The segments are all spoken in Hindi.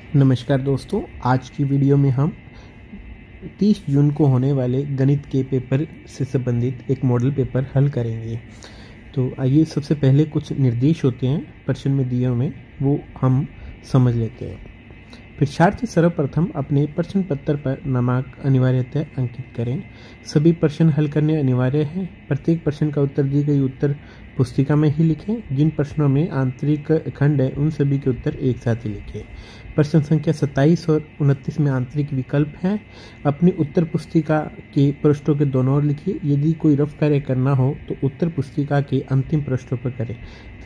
नमस्कार दोस्तों, आज की वीडियो में हम 30 जून को होने वाले गणित के पेपर से संबंधित एक मॉडल पेपर हल करेंगे। तो आइए सबसे पहले कुछ निर्देश होते हैं प्रश्न में दिए हुए, वो हम समझ लेते हैं। परीक्षार्थी सर्वप्रथम अपने प्रश्न पत्र पर नामांक अनिवार्यतः अंकित करें। सभी प्रश्न हल करने अनिवार्य हैं। प्रत्येक प्रश्न का उत्तर दी गई उत्तर पुस्तिका में ही लिखें। जिन प्रश्नों में आंतरिक खंड है उन सभी के उत्तर एक साथ ही लिखें। प्रश्न संख्या 27 और 29 में आंतरिक विकल्प हैं। अपनी उत्तर पुस्तिका के पृष्ठों के दोनों ओर लिखिए। यदि कोई रफ कार्य करना हो तो उत्तर पुस्तिका के अंतिम पृष्ठों पर करें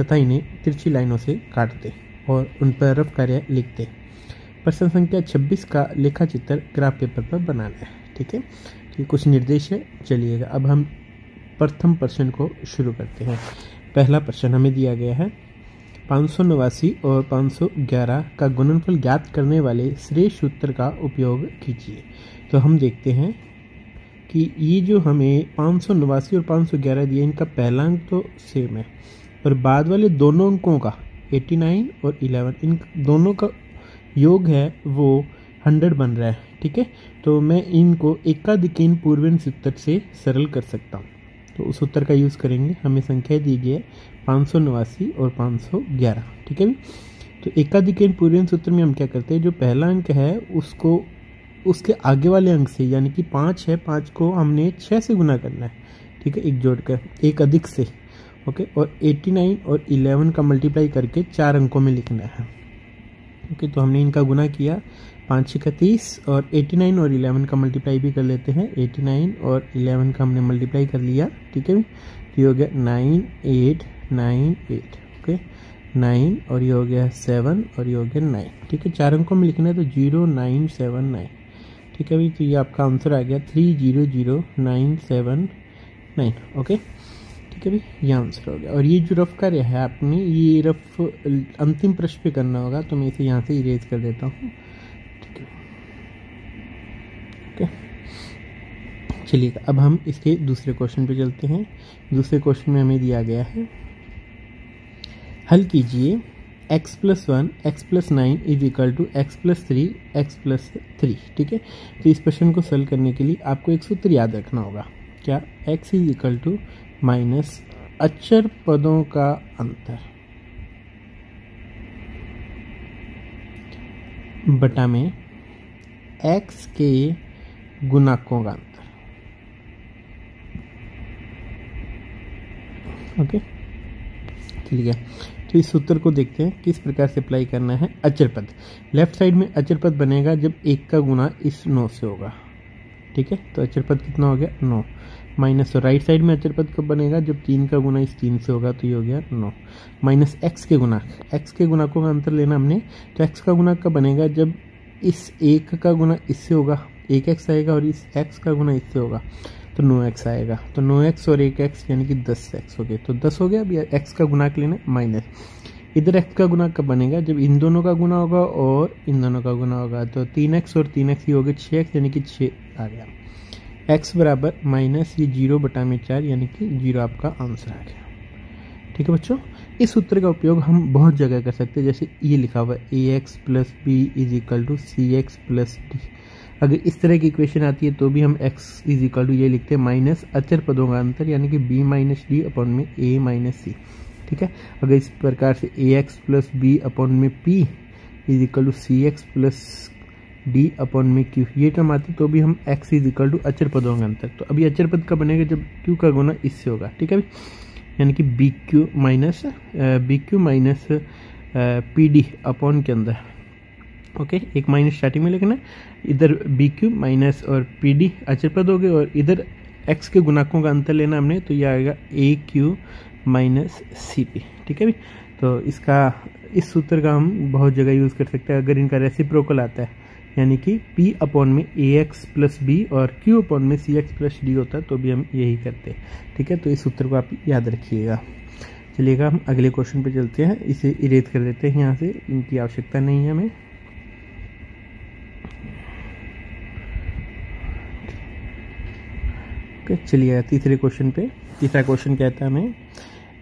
तथा इन्हें तिरछी लाइनों से काट दें और उन पर रफ कार्य लिख दें। प्रश्न संख्या 26 का लेखा चित्र ग्राफ पेपर पर बनाना है। ठीक है, तो कुछ निर्देश है। चलिएगा अब हम प्रथम प्रश्न को शुरू करते हैं। पहला प्रश्न हमें दिया गया है 589 और 511 का गुणनफल ज्ञात करने वाले श्रेष्ठ उत्तर का उपयोग कीजिए। तो हम देखते हैं कि ये जो हमें 589 और 511 दिए, इनका पहला अंक तो सेम है और बाद वाले दोनों अंकों का 89 और 11, इन दोनों का योग है वो 100 बन रहा है। ठीक है, तो मैं इनको एकाधिकीन पूर्वेन सूत्र से सरल कर सकता हूँ। तो उस उत्तर का यूज़ करेंगे। हमें संख्या दी गई है 589 और 511। ठीक है भी, तो एकाधिकीन पूर्वेन सूत्र में हम क्या करते हैं, जो पहला अंक है उसको उसके आगे वाले अंक से, यानी कि 5 है, 5 को हमने 6 से गुना करना है। ठीक है, एक जोड़कर एक अधिक से। ओके, और 89 और 11 का मल्टीप्लाई करके 4 अंकों में लिखना है। ओके, तो हमने इनका गुना किया, 5 6 30 और 89 और 11 का मल्टीप्लाई भी कर लेते हैं। 89 और 11 का हमने मल्टीप्लाई कर लिया। ठीक है, तो ये हो गया 9898। ओके, 9 और ये हो गया 7 और ये हो गया 9। ठीक है, 4 अंकों में लिखना है तो 0979। ठीक है भाई, तो ये आपका आंसर आ गया 300979। ओके, ठीक है भाई, ये आंसर हो गया। और ये जो रफ कार्य है आपने, ये रफ अंतिम प्रश्न पे करना होगा, तो मैं इसे यहाँ से इरेज कर देता हूँ। ठीक है, ओके, चलिए अब हम इसके दूसरे क्वेश्चन पे चलते हैं। दूसरे क्वेश्चन में हमें दिया गया है, हल कीजिए x+1 x+9 is equal to x+3 x+3। ठीक है, तो इस प्रश्न को सॉल्व करने के लिए आपको एक सूत्र याद रखना होगा। क्या? x is equal to minus अचर पदों का अंतर बटा में x के गुणाकों का अंतर। ओके, चलिए तो इस सूत्र को देखते हैं किस प्रकार से अप्लाई करना है। अचर पद, लेफ्ट साइड में अचर पद बनेगा जब 1 का गुना इस 9 से होगा। ठीक है, तो अचर पद कितना हो गया 9, माइनस राइट साइड में अचर पद कब बनेगा जब 3 का गुना इस 3 से होगा, तो ये हो गया 9, माइनस x के गुना। x के गुणाकों का अंतर लेना हमने, तो x का गुना कब बनेगा जब इस 1 का गुना इससे होगा, 1x आएगा, और इस x का गुना इससे होगा तो 9x आएगा। तो 9x और 1x यानी कि 10x हो गए, तो 10 हो गया। अभी x का गुना लेना माइनस, इधर x का गुना कब बनेगा जब इन दोनों का गुना होगा और इन दोनों का गुना होगा, तो 3x और 3x ही हो गए 6x, यानी कि 6 आ गया। x बराबर माइनस ये 0/4 यानी कि 0 आपका आंसर आ गया। ठीक है बच्चों, इस सूत्र का उपयोग हम बहुत जगह कर सकते हैं। जैसे ये लिखा हुआ है ax + b is equal to cx + d। अगर इस तरह की इक्वेशन आती है तो भी हम x इज इक्वल टू ये लिखते हैं माइनस अचर पदों का अंतर, यानी कि b - d अपॉन में a - c। ठीक है, अगर इस प्रकार से ax + b अपॉन में p is equal to cx + d upon में q, ये टर्म आती तो भी हम x इज इक्वल टू अचर पदों का अंतर। तो अभी अचर पद का बनेगा जब q का गुना इससे होगा। ठीक है, यानी कि bq माइनस pd अपॉन के अंदर। ओके, एक माइनस स्टार्टिंग में लिखना, इधर bq माइनस और pd अचर पद हो गए, और इधर x के गुणाकों का अंतर लेना हमने, तो ये आएगा aq माइनस cp। ठीक है भी, तो इस सूत्र का हम बहुत जगह यूज़ कर सकते हैं। अगर इनका रेसिप्रोकल आता है, यानी कि p अपॉन में ax + b और q अपॉन में cx + d होता है, तो भी हम यही करते हैं। ठीक है, तो इस सूत्र को आप याद रखिएगा। चलिएगा हम अगले क्वेश्चन पे चलते हैं। इसे इरेज कर देते हैं यहाँ से, इनकी आवश्यकता नहीं है हमें। ओके, चलिए तीसरे क्वेश्चन पे। तीसरा क्वेश्चन कहता है हमें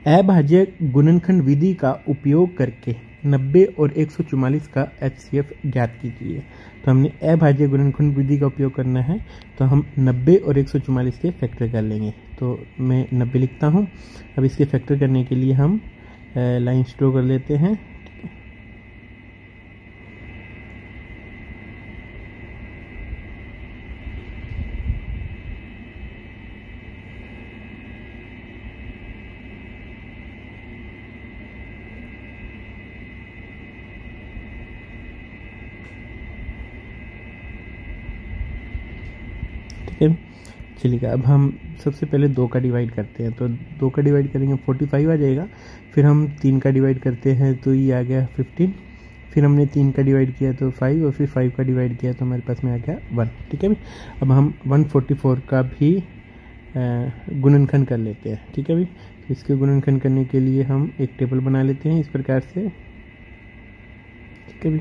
अभाज्य गुणनखंड विधि का उपयोग करके 90 और 144 का HCF ज्ञात कीजिए। तो हमने अभाज्य गुणनखंड विधि का उपयोग करना है, तो हम 90 और 144 के फैक्टर कर लेंगे। तो मैं 90 लिखता हूँ। अब इसके फैक्टर करने के लिए हम लाइन ड्रॉ कर लेते हैं। चलिए, अब हम सबसे पहले 2 का डिवाइड करते हैं। तो 2 का डिवाइड करेंगे 45 आ जाएगा। फिर हम 3 का डिवाइड करते हैं तो ये आ गया 15। फिर हमने 3 का डिवाइड किया तो 5, और फिर 5 का डिवाइड किया तो हमारे पास में आ गया 1। ठीक है भाई। अब हम 144 का भी गुणनखंड कर लेते हैं। ठीक है भाई। तो इसके गुणनखंड करने के लिए हम एक टेबल बना लेते हैं इस प्रकार से। ठीक है भाई।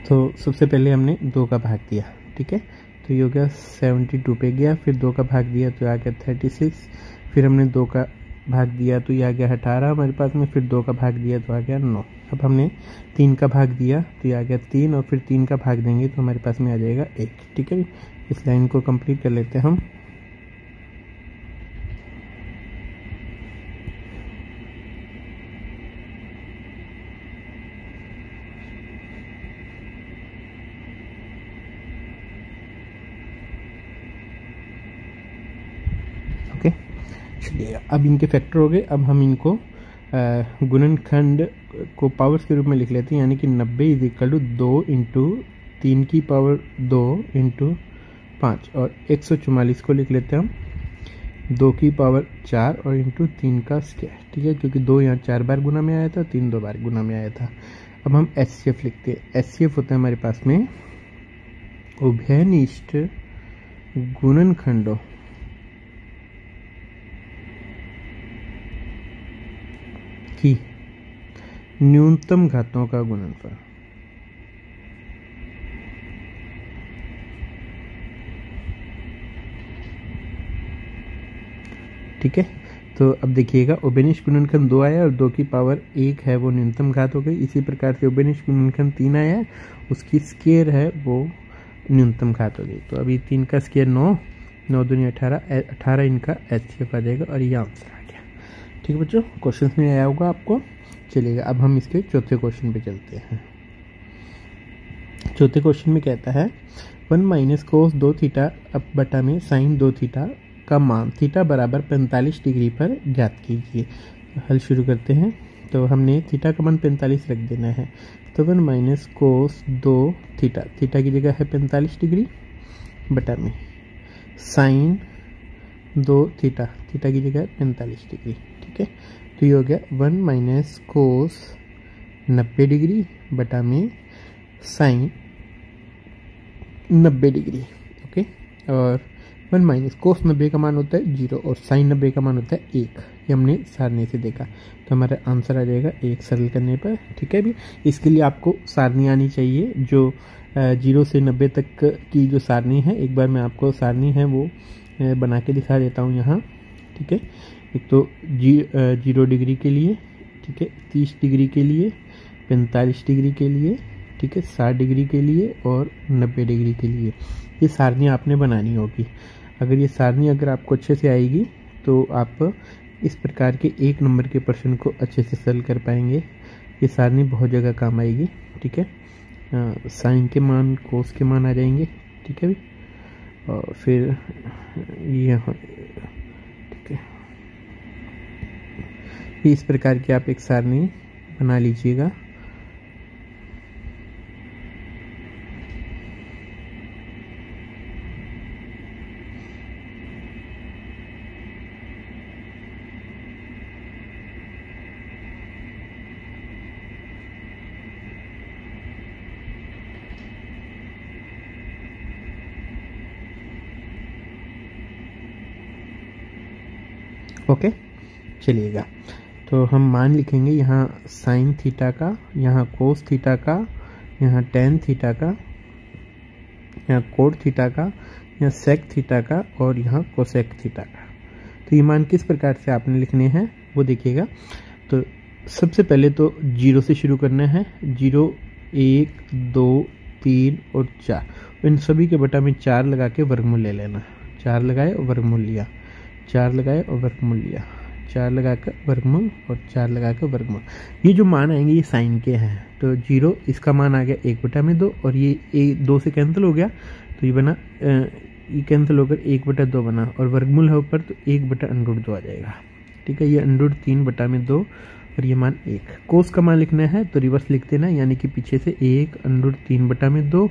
तो सबसे पहले हमने 2 का भाग दिया। ठीक है। तो ये हो गया 72 पे गया। फिर 2 का भाग दिया तो आ गया 36। फिर हमने 2 का भाग दिया तो ये आ गया 18 हमारे पास में। फिर 2 का भाग दिया तो आ गया 9। अब हमने 3 का भाग दिया तो ये आ गया 3, और फिर 3 का भाग देंगे तो हमारे पास में आ जाएगा 1। ठीक है। इस लाइन को कंप्लीट कर लेते हैं हम। ओके, चलिए, अब इनके फैक्टर हो गए। अब हम इनको गुणनखंड को पावर्स के रूप में लिख लेते हैं, यानी कि 90 इज इक्वल टू 2 इंटू 3 की पावर 2 इंटू 5, और 144 को लिख लेते हैं हम 2 की पावर 4 और इंटू 3 का स्क्वायर। ठीक है, क्योंकि 2 यहाँ 4 बार गुना में आया था, 3 2 बार गुना में आया था। अब हम HCF लिखते हैं। HCF होता है हमारे पास में उभयनिष्ठ गुणनखंडों की न्यूनतम घातों का गुणनफल। ठीक है। तो अब देखिएगा, उभयनिष्ठ गुणनखंड 2 आया और 2 की पावर 1 है वो न्यूनतम घात हो गई। इसी प्रकार से उभयनिष्ठ गुणनखंड 3 आया है, उसकी स्क्वायर है वो न्यूनतम घात हो गई। तो अभी 3 का स्क्वायर 9, 9 दूनी 18, 18 इनका HCF आ जाएगा, और ये आंसर आ गया। ठीक है बच्चों, क्वेश्चन में आया होगा आपको। चलिएगा, अब हम इसके चौथे क्वेश्चन पे चलते हैं। चौथे क्वेश्चन में कहता है 1 माइनस कोस 2 थीटा अब बटा में साइन 2 थीटा का मान थीटा बराबर 45 डिग्री पर ज्ञात कीजिए। हल शुरू करते हैं। तो हमने थीटा का मान 45 रख देना है। तो 1 माइनस कोस 2 थीटा, थीटा की जगह है 45 डिग्री, बटा में साइन 2 थीटा, थीटा की जगह है 45 डिग्री। ठीक है। तो ये हो गया 1 माइनस कोस 90 डिग्री बटा में साइन 90 डिग्री। ओके। और 1 माइनस कोस 90 का मान होता है 0 और साइन 90 का मान होता है 1। ये हमने सारणी से देखा, तो हमारा आंसर आ जाएगा 1 सरल करने पर। ठीक है भी। इसके लिए आपको सारणी आनी चाहिए, जो 0 से 90 तक की जो सारणी है। एक बार मैं आपको सारणी है वो बना के दिखा देता हूँ यहाँ। ठीक है। एक तो 0 डिग्री के लिए, ठीक है, 30 डिग्री के लिए, 45 डिग्री के लिए, ठीक है, 60 डिग्री के लिए और 90 डिग्री के लिए। ये सारणी आपने बनानी होगी। अगर ये सारणी अगर आपको अच्छे से आएगी तो आप इस प्रकार के 1 नंबर के प्रश्न को अच्छे से सॉल्व कर पाएंगे। ये सारणी बहुत जगह काम आएगी। ठीक है। साइन के मान, कोस के मान आ जाएंगे। ठीक है भी। और फिर यहाँ, ठीक है, इस प्रकार की आप एक सारणी बना लीजिएगा। ओके। चलिएगा, तो हम मान लिखेंगे यहाँ साइन थीटा का, यहाँ कोस थीटा का, यहाँ टेन थीटा का, यहाँ कोट थीटा का यहाँ सेक थीटा का और यहाँ कोसेक थीटा का। तो ये मान किस प्रकार से आपने लिखने हैं वो देखिएगा। तो सबसे पहले तो 0 से शुरू करना है। 0, 1, 2, 3 और 4, इन सभी के बटा में 4 लगा के वर्गमूल ले लेना। 4 लगाए और वर्गमूल लिया, 4 लगाए और वर्गमूल लिया, 4 लगाकर वर्गमूल और 4 लगाकर वर्गमूल। ये जो मान आएंगे ये साइन के हैं। तो 0 इसका मान आ गया 1/2 और ये 2 से कैंसिल हो गया तो ये बना, ये कैंसिल होकर 1/2 बना और वर्गमूल है ऊपर तो 1/√2 आ जाएगा। ठीक है, ये √3/2 और ये मान 1। कोस का मान लिखना है तो रिवर्स लिख देना, यानी कि पीछे से 1√3/2,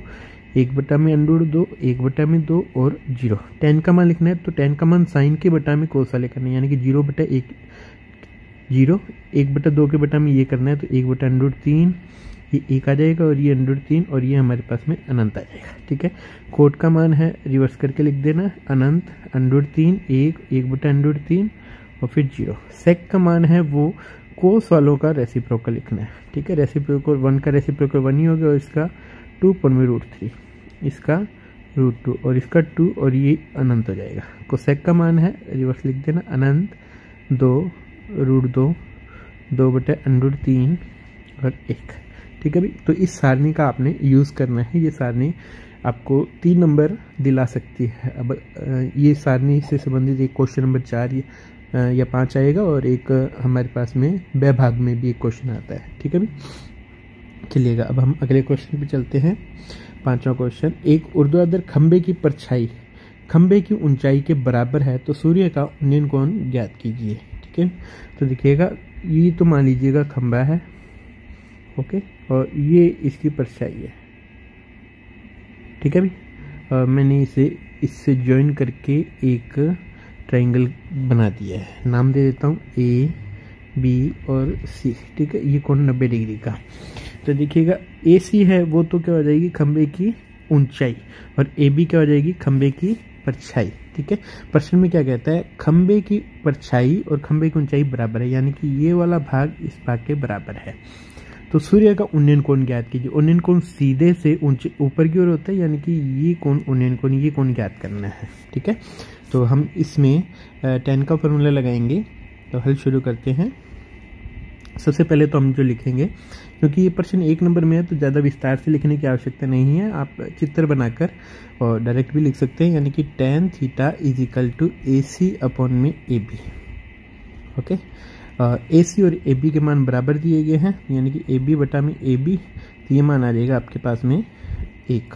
1/√2, 1/2 और 0। tan का मान लिखना है तो tan का मान साइन के बटा में कोस वाले करना है, यानी कि 0/1, 0, 1/2 के बटा में ये करना है तो 1/√3, ये 1 आ जाएगा और ये √3 और ये हमारे पास में अनंत आ जाएगा। ठीक है, कोट का मान है रिवर्स करके लिख देना, अनंत, √3, 1, 1/√3 और फिर 0। सेक का मान है वो कोस वालों का रेसिप्रोकल लिखना है। ठीक है, रेसिप्रोकल 1 का रेसिप्रोकल 1 ही हो गया और इसका 2/√3, इसका √2 और इसका 2 और ये अनंत हो जाएगा। कोसेक का मान है रिवर्स लिख देना, अनंत, 2√2, 2/√3 और 1। ठीक है भाई, तो इस सारणी का आपने यूज़ करना है। ये सारणी आपको 3 नंबर दिला सकती है। अब ये सारणी से संबंधित एक क्वेश्चन नंबर 4 या 5 आएगा और एक हमारे पास में ब भाग में भी एक क्वेश्चन आता है। ठीक है भाई, चलिएगा अब हम अगले क्वेश्चन पे चलते हैं। 5वां क्वेश्चन, एक ऊर्ध्वाधर खंबे की परछाई खंबे की ऊंचाई के बराबर है तो सूर्य का उन्नयन कोण ज्ञात कीजिए। ठीक है, तो देखिएगा ये तो मान लीजिएगा खंबा है, ओके, और ये इसकी परछाई है। ठीक है भाई, मैंने इसे इससे ज्वाइन करके एक ट्रायंगल बना दिया है, नाम दे देता हूँ ए, बी और सी। ठीक है, ये कोण 90 डिग्री का। तो देखिएगा ए सी है वो तो क्या हो जाएगी, खंबे की ऊंचाई, और ए बी क्या हो जाएगी, खंबे की परछाई। ठीक है, प्रश्न में क्या कहता है, खंबे की परछाई और खंबे की ऊंचाई बराबर है, यानी कि ये वाला भाग इस भाग के बराबर है। तो सूर्य का उन्नयन कोण ज्ञात कीजिए। उन्नयन कोण सीधे से ऊंचे ऊपर की ओर होता है, यानी कि ये कोण उन्नयन कोण, ये कोण ज्ञात करना है। ठीक है, तो हम इसमें tan का फॉर्मूला लगाएंगे। तो हल शुरू करते हैं। सबसे पहले तो हम जो लिखेंगे, क्योंकि ये प्रश्न 1 नंबर में है तो ज़्यादा विस्तार से लिखने की आवश्यकता नहीं है, आप चित्र बनाकर और डायरेक्ट भी लिख सकते हैं, यानी कि tan theta is equal to AC upon में AB। ओके, AC और AB के मान बराबर दिए गए हैं, यानी कि AB बटा में AB, तो ये मान आ जाएगा आपके पास में 1।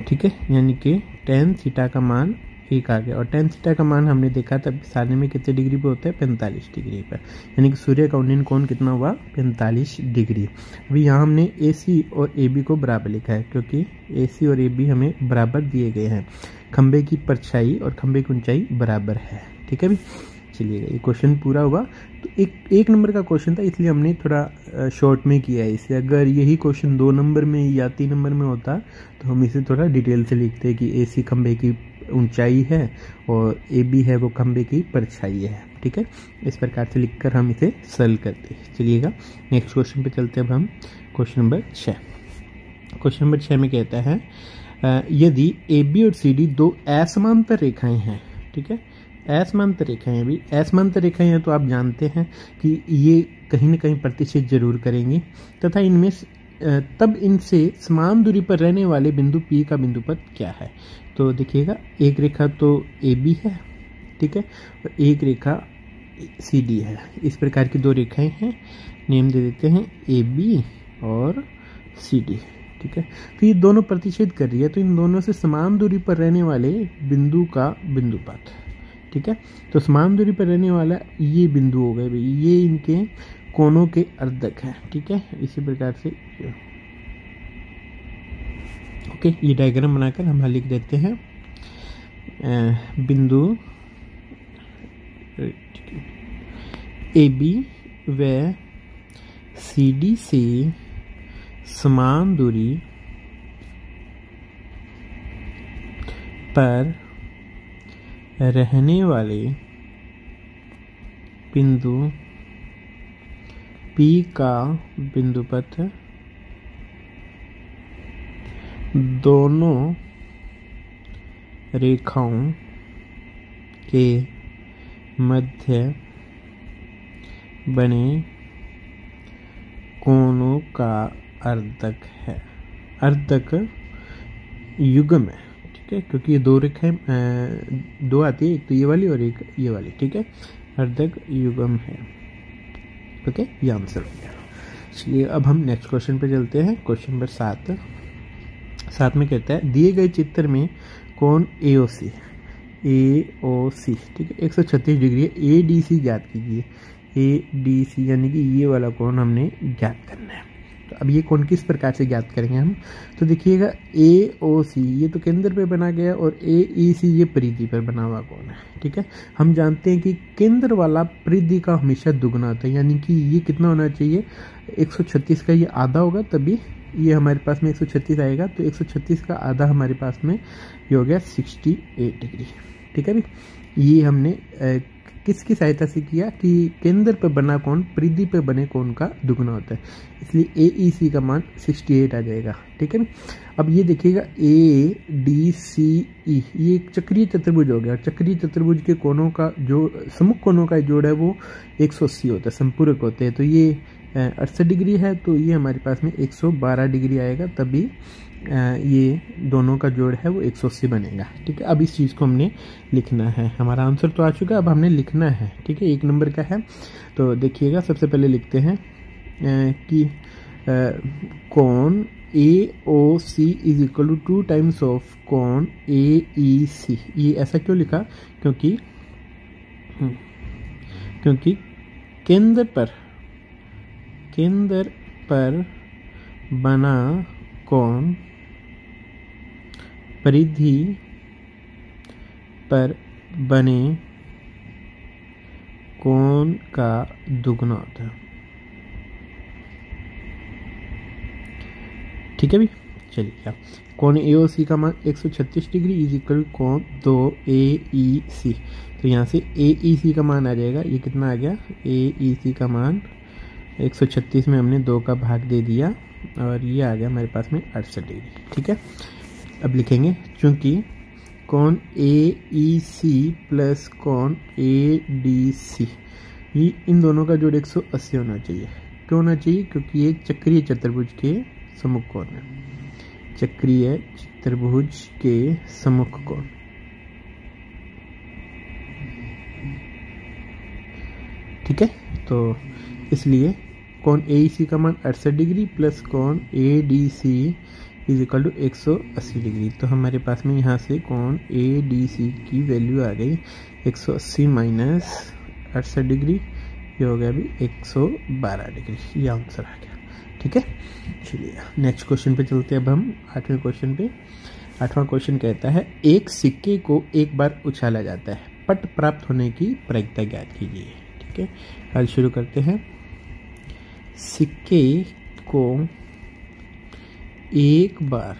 ठीक है, यानी कि tan थीटा का मान 1 आ गया, और tan थीटा का मान हमने देखा था सारणी में कितने डिग्री पे होता है, 45 डिग्री पर, यानी कि सूर्य का उन्नयन कोण कितना हुआ, 45 डिग्री। अभी यहाँ हमने AC और AB को बराबर लिखा है, क्योंकि AC और AB हमें बराबर दिए गए हैं। खंबे की परछाई और खंबे की ऊंचाई बराबर है। ठीक है भी, चलिएगा ये क्वेश्चन पूरा हुआ। तो एक नंबर का क्वेश्चन था, इसलिए हमने थोड़ा शॉर्ट में किया है इसे। अगर यही क्वेश्चन 2 नंबर में या 3 नंबर में होता तो हम इसे थोड़ा डिटेल से लिखते हैं कि AC खंबे की ऊंचाई है और AB है वो खंबे की परछाई है। ठीक है, इस प्रकार से लिखकर हम इसे सॉल्व करते हैं। चलिएगा नेक्स्ट क्वेश्चन पे चलते हैं। अब हम क्वेश्चन नंबर 6। क्वेश्चन नंबर 6 में कहता है, यदि AB और CD 2 असमांतर रेखाएं हैं। ठीक है, असमांतर रेखाएं हैं, भी असमांतर रेखाएं हैं तो आप जानते हैं कि ये कहीं ना कहीं प्रतिच्छेद जरूर करेंगी, तथा इनमें तब इनसे समान दूरी पर रहने वाले बिंदु P का बिंदुपथ क्या है। तो देखिएगा एक रेखा तो AB है, ठीक है, और एक रेखा CD है। इस प्रकार की 2 रेखाएं हैं, नेम दे देते हैं AB और CD। ठीक है, तो ये दोनों प्रतिच्छेद कर रही है, तो इन दोनों से समान दूरी पर रहने वाले बिंदु का बिंदुपथ। ठीक है, तो समान दूरी पर रहने वाला ये बिंदु हो गए भाई, ये इनके कोनों के अर्धक है। ठीक है, इसी प्रकार से ओके, ये डायग्राम बनाकर हम लिख देते हैं। बिंदु AB व CD से समान दूरी पर रहने वाले बिंदु P का बिंदुपथ दोनों रेखाओं के मध्य बने कोणों का अर्धक है। अर्धक युग्म है, ठीक है, क्योंकि ये दो रेखाएं दो आती है, एक तो ये वाली और एक ये वाली, ठीक है। अर्धक युग्म है। ओके, ये आंसर हो गया। चलिए अब हम नेक्स्ट क्वेश्चन पे चलते हैं। क्वेश्चन नंबर 7 में कहता है दिए गए चित्र में कोण AOC, ठीक है, 136 डिग्री है। ADC ज्ञात कीजिए। ADC यानी कि ये वाला कोण हमने ज्ञात करना है। तो अब ये कोण किस प्रकार से ज्ञात करेंगे हम? तो देखिएगा AOC ये तो केंद्र पे बना गया और AEC ये परिधि पर बना हुआ कोण है, ठीक है। हम जानते हैं कि केंद्र वाला परिधि का हमेशा दुगना होता है, यानी कि ये कितना होना चाहिए? 136 का ये आधा होगा, तभी ये हमारे पास में 136 आएगा। तो 136 का आधा हमारे पास में ये हो गया 68 डिग्री, ठीक है। अभी ये हमने किसकी सहायता से किया कि केंद्र पर बना कोण परिधि पर बने कोण का दुगना होता है, इसलिए AEC का मान 68 आ जाएगा, ठीक है। अब ये देखिएगा ADCE ये एक चक्रीय चतुर्भुज हो गया। चक्रीय चतुर्भुज के कोणों का जो सम्मुख कोणों का जोड़ है वो 180 होता है, संपूरक होते हैं। तो ये 68 डिग्री है, तो ये हमारे पास में 112 डिग्री आएगा, तभी ये दोनों का जोड़ है वो 180 बनेगा, ठीक है। अब इस चीज़ को हमने लिखना है। हमारा आंसर तो आ चुका है, अब हमने लिखना है, ठीक है। 1 नंबर का है, तो देखिएगा सबसे पहले लिखते हैं कि कोण AOC is equal to 2 times of कोण AEC। ये ऐसा क्यों लिखा? क्योंकि केंद्र पर बना कोण परिधि पर बने कोण का दुगना होता है, ठीक है भी। चलिए क्या कोण AOC का मान 136 डिग्री इज इक्वल कोण 2 AEC। तो यहाँ से AEC का मान आ जाएगा, ये कितना आ गया? AEC का मान 136 में हमने 2 का भाग दे दिया और ये आ गया हमारे पास में 68 डिग्री, ठीक है। अब लिखेंगे चूंकि कोण AEC प्लस कोण ADC ये इन दोनों का जोड़ 180 होना चाहिए। क्यों होना चाहिए? क्योंकि ये चक्रीय चतुर्भुज के सम्मुख कोण है। चक्रीय चतुर्भुज के सम्मुख कोण, ठीक है। तो इसलिए कोण AEC का मान 68 डिग्री प्लस कोण ADC is equal to 180 degree. तो हमारे पास में यहाँ से कोण ADC की वैल्यू आ गई 180 माइनस 68 डिग्री, ये हो गया अभी 112 डिग्री। ये आंसर आ गया, ठीक है। चलिए नेक्स्ट क्वेश्चन पे चलते हैं। अब हम 8वें क्वेश्चन पे। 8वां क्वेश्चन कहता है एक सिक्के को एक बार उछाला जाता है, पट प्राप्त होने की प्रायिकता ज्ञात कीजिए, ठीक है। हल शुरू करते हैं। सिक्के को एक बार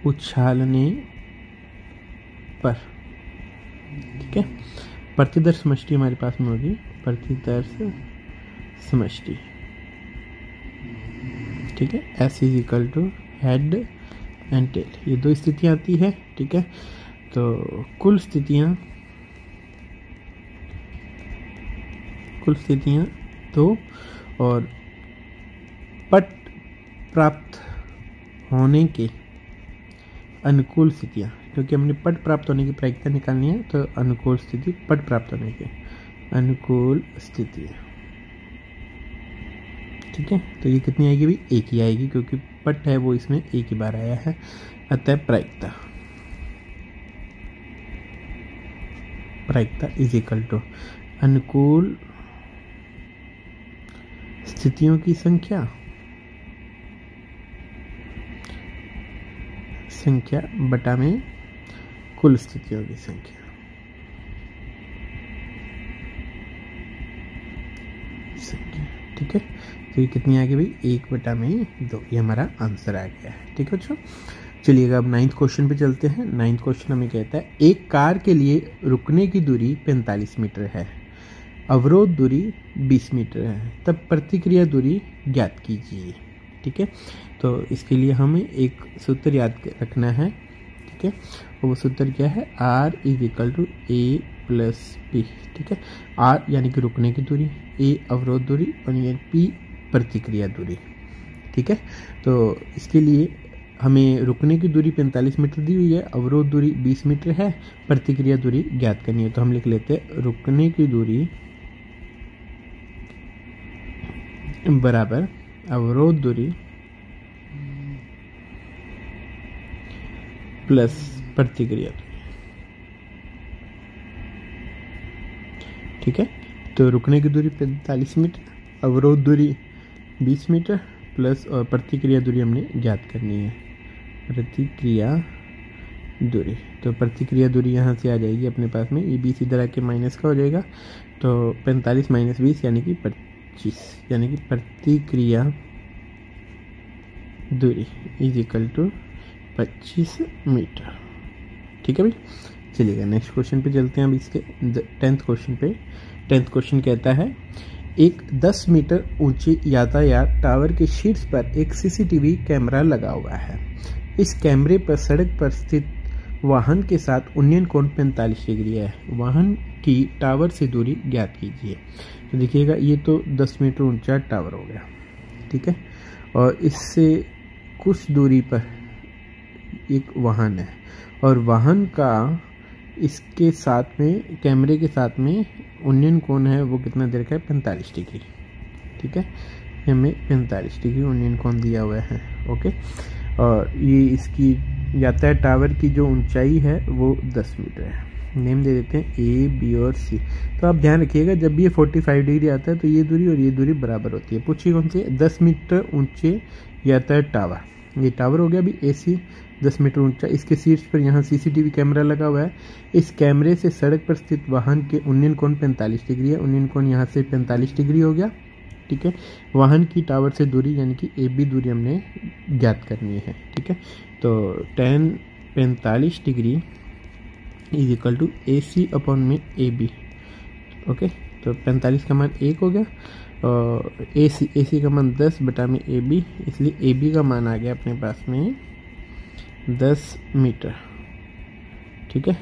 उछालने पर, ठीक है, प्रतिदर्श समष्टि हमारे पास में होगी, प्रतिदर्श समष्टि, ठीक है। S is equal to head and tail, ये 2 स्थितियां आती है, ठीक है। तो कुल स्थितियां 2 और पट प्राप्त होने के अनुकूल स्थितियां, क्योंकि हमने पट प्राप्त होने की प्रायिकता निकालनी है, तो अनुकूल स्थिति पट प्राप्त होने के अनुकूल स्थिति, ठीक है। तो ये कितनी आएगी भाई? 1 ही आएगी, क्योंकि पट है वो इसमें 1 ही बार आया है। अतः प्रायिकता इज इक्वल टू अनुकूल स्थितियों की संख्या बटा में कुल स्थितियों की संख्या, ठीक है। तो ये कितनी आ गई भाई? 1/2। ये हमारा आंसर आ गया है, ठीक है बच्चों। चलिएगा अब 9th क्वेश्चन पे चलते हैं। 9th क्वेश्चन हमें कहता है एक कार के लिए रुकने की दूरी 45 मीटर है, अवरोध दूरी 20 मीटर है, तब प्रतिक्रिया दूरी ज्ञात कीजिए, ठीक है। तो इसके लिए हमें एक सूत्र याद रखना है, ठीक है। और वो सूत्र क्या है, R = A + P, ठीक है। R यानी कि रुकने की दूरी, A अवरोध दूरी और ये P प्रतिक्रिया दूरी, ठीक है। तो इसके लिए हमें रुकने की दूरी 45 मीटर दी हुई है, अवरोध दूरी 20 मीटर है, प्रतिक्रिया दूरी ज्ञात करनी है। तो हम लिख लेते हैं रुकने की दूरी बराबर अवरोध दूरी प्लस प्रतिक्रिया दूरी, ठीक है। तो रुकने की दूरी 45 मीटर, अवरोध दूरी 20 मीटर प्लस और प्रतिक्रिया दूरी हमने ज्ञात करनी है, प्रतिक्रिया दूरी। तो प्रतिक्रिया दूरी यहाँ से आ जाएगी अपने पास में, ये 20 इधर आके माइनस का हो जाएगा, तो 45 - 20 यानी कि 25, यानी कि प्रतिक्रिया दूरी = 25 मीटर, ठीक है भाई। चलिएगा नेक्स्ट क्वेश्चन पे चलते हैं। अब इसके 10th क्वेश्चन पे, 10th क्वेश्चन कहता है एक 10 मीटर ऊंची यातायात टावर के शीर्ष पर एक सीसीटीवी कैमरा लगा हुआ है। इस कैमरे पर सड़क पर स्थित वाहन के साथ उन्नयन कोण 45 डिग्री है। वाहन की टावर से दूरी ज्ञात कीजिए। तो देखिएगा ये तो 10 मीटर ऊंचा टावर हो गया, ठीक है। और इससे कुछ दूरी पर एक वाहन है और वाहन का इसके साथ में, कैमरे के साथ में उन्नयन कोण है वो कितना दे रखा है, 45 डिग्री, ठीक है। हमें 45 डिग्री उन्नयन कोण दिया हुआ है, ओके। और ये इसकी यातायात टावर की जो ऊंचाई है वो 10 मीटर है। नेम दे देते हैं A, B और C। तो आप ध्यान रखिएगा जब भी ये 45 डिग्री आता है तो ये दूरी और ये दूरी बराबर होती है। पूछिए कौन सी, 10 मीटर ऊंचे यातायात टावर, ये टावर हो गया अभी AC 10 मीटर ऊंचा, इसके शीर्ष पर यहाँ CCTV कैमरा लगा हुआ है। इस कैमरे से सड़क पर स्थित वाहन के उन्नयन कोण 45 डिग्री है, उन्नयन कोण यहाँ से 45 डिग्री हो गया, ठीक है। वाहन की टावर से दूरी यानी कि AB दूरी हमने ज्ञात करनी है, ठीक है। तो tan 45 डिग्री = AC/में AB, ओके। तो 45 का मान 1 हो गया और AC का मान 10/AB, इसलिए AB का मान आ गया अपने पास में 10 मीटर, ठीक है।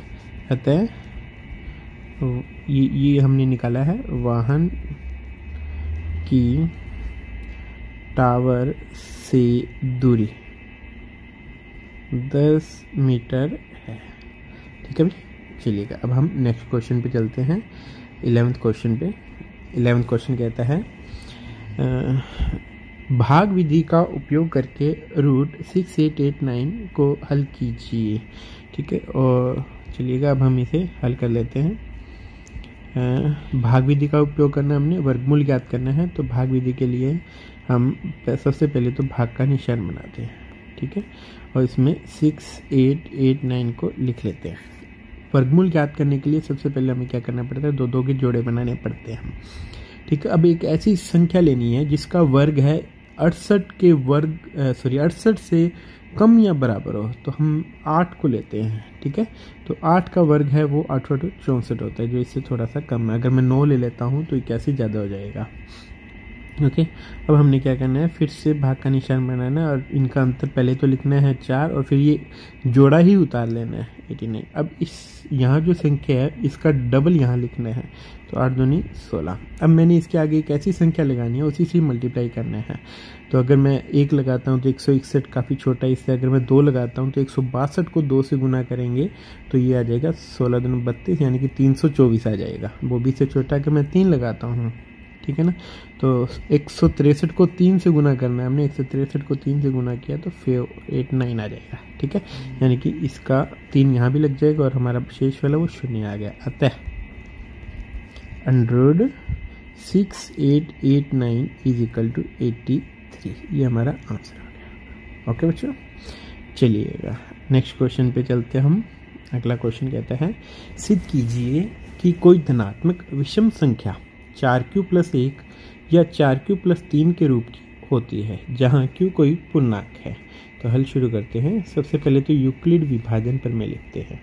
अतः ये हमने निकाला है वाहन की टावर से दूरी 10 मीटर है, ठीक है भाई। चलिएगा अब हम नेक्स्ट क्वेश्चन पे चलते हैं, 11th क्वेश्चन पे। 11th क्वेश्चन कहता है भाग विधि का उपयोग करके रूट 6889 को हल कीजिए, ठीक है। और चलिएगा अब हम इसे हल कर लेते हैं। भाग विधि का उपयोग करना, हमने वर्गमूल ज्ञात करना है। तो भाग विधि के लिए हम सबसे पहले तो भाग का निशान बनाते हैं, ठीक है। और इसमें 6889 को लिख लेते हैं। वर्गमूल ज्ञात करने के लिए सबसे पहले हमें क्या करना पड़ता है, 2 के जोड़े बनाने पड़ते हैं, ठीक है। अब एक ऐसी संख्या लेनी है जिसका वर्ग है 68 से कम या बराबर हो। तो हम 8 को लेते हैं, ठीक है। तो 8 का वर्ग है वो 8 × 64 होता है, जो इससे थोड़ा सा कम है। अगर मैं 9 ले लेता हूँ तो 81 ज़्यादा हो जाएगा, ओके। अब हमने क्या करना है, फिर से भाग का निशान बनाना है और इनका अंतर पहले तो लिखना है 4 और फिर ये जोड़ा ही उतार लेना है 89। अब इस यहाँ जो संख्या है इसका डबल यहाँ लिखना है, तो 8 दूनी 16। अब मैंने इसके आगे एक ऐसी संख्या लगानी है, उसी से मल्टीप्लाई करना है। तो अगर मैं 1 लगाता हूँ तो 161 काफ़ी छोटा है इससे। अगर मैं 2 लगाता हूँ तो 162 को 2 से गुना करेंगे तो ये आ जाएगा 16 दूनी 32, यानी कि 324 आ जाएगा। वो भी से छोटा अगर मैं 3 लगाता हूँ, ठीक है ना। तो 163 को 3 से गुना करना है हमने, 163 को 3 से गुना किया तो 589 आ जाएगा, ठीक है। यानी कि इसका 3 यहाँ भी लग जाएगा और हमारा शेष वाला वो 0 आ गया। अतः 1006889 = 83, ये हमारा आंसर आ गया, ओके बच्चों। चलिएगा नेक्स्ट क्वेश्चन पे चलते हैं हम। अगला क्वेश्चन कहता है सिद्ध कीजिए कि कोई धनात्मक विषम संख्या 4q + 1 या 4q + 3 के रूप की होती है जहां q कोई पूर्णांक है। तो हल शुरू करते हैं। सबसे पहले तो यूक्लिड विभाजन पर में लिखते हैं।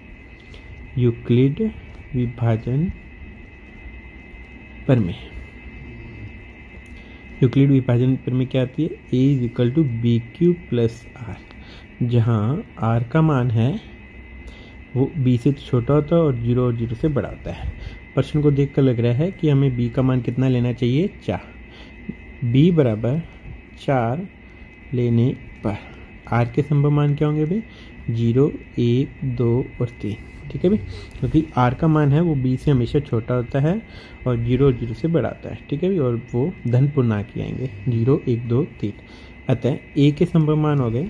यूक्लिड विभाजन पर में यूक्लिड विभाजन में क्या आती है, a is equal to b q plus r, जहाँ r का मान है वो b से छोटा होता है और 0 से बड़ा होता है। प्रश्न को देखकर लग रहा है कि हमें b का मान कितना लेना चाहिए, 4। b बराबर 4 लेने पर r के संभव मान क्या होंगे भाई, 0, 1, 2 और 3। ठीक है भाई, क्योंकि r का मान है वो b से हमेशा छोटा होता है और 0 से बड़ा होता है। ठीक है भाई, और वो धन पूर्णांक आएंगे 0, 1, 2, 3। अतः a के संभव मान हो गए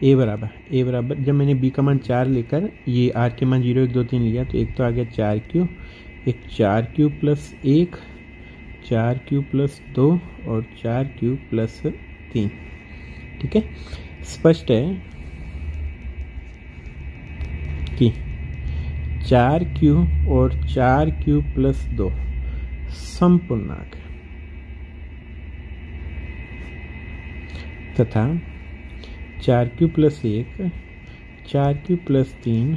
a बराबर जब मैंने b का मान 4 लेकर ये r के मान 0, 1, 2, 3 लिया तो एक तो आ गया 4 एक 4 प्लस 1, 4 प्लस 2 और 4 प्लस 3। ठीक है, स्पष्ट है कि 4 और 4 प्लस 2 समपूर्णांक तथा 4 प्लस 1, 4 प्लस 3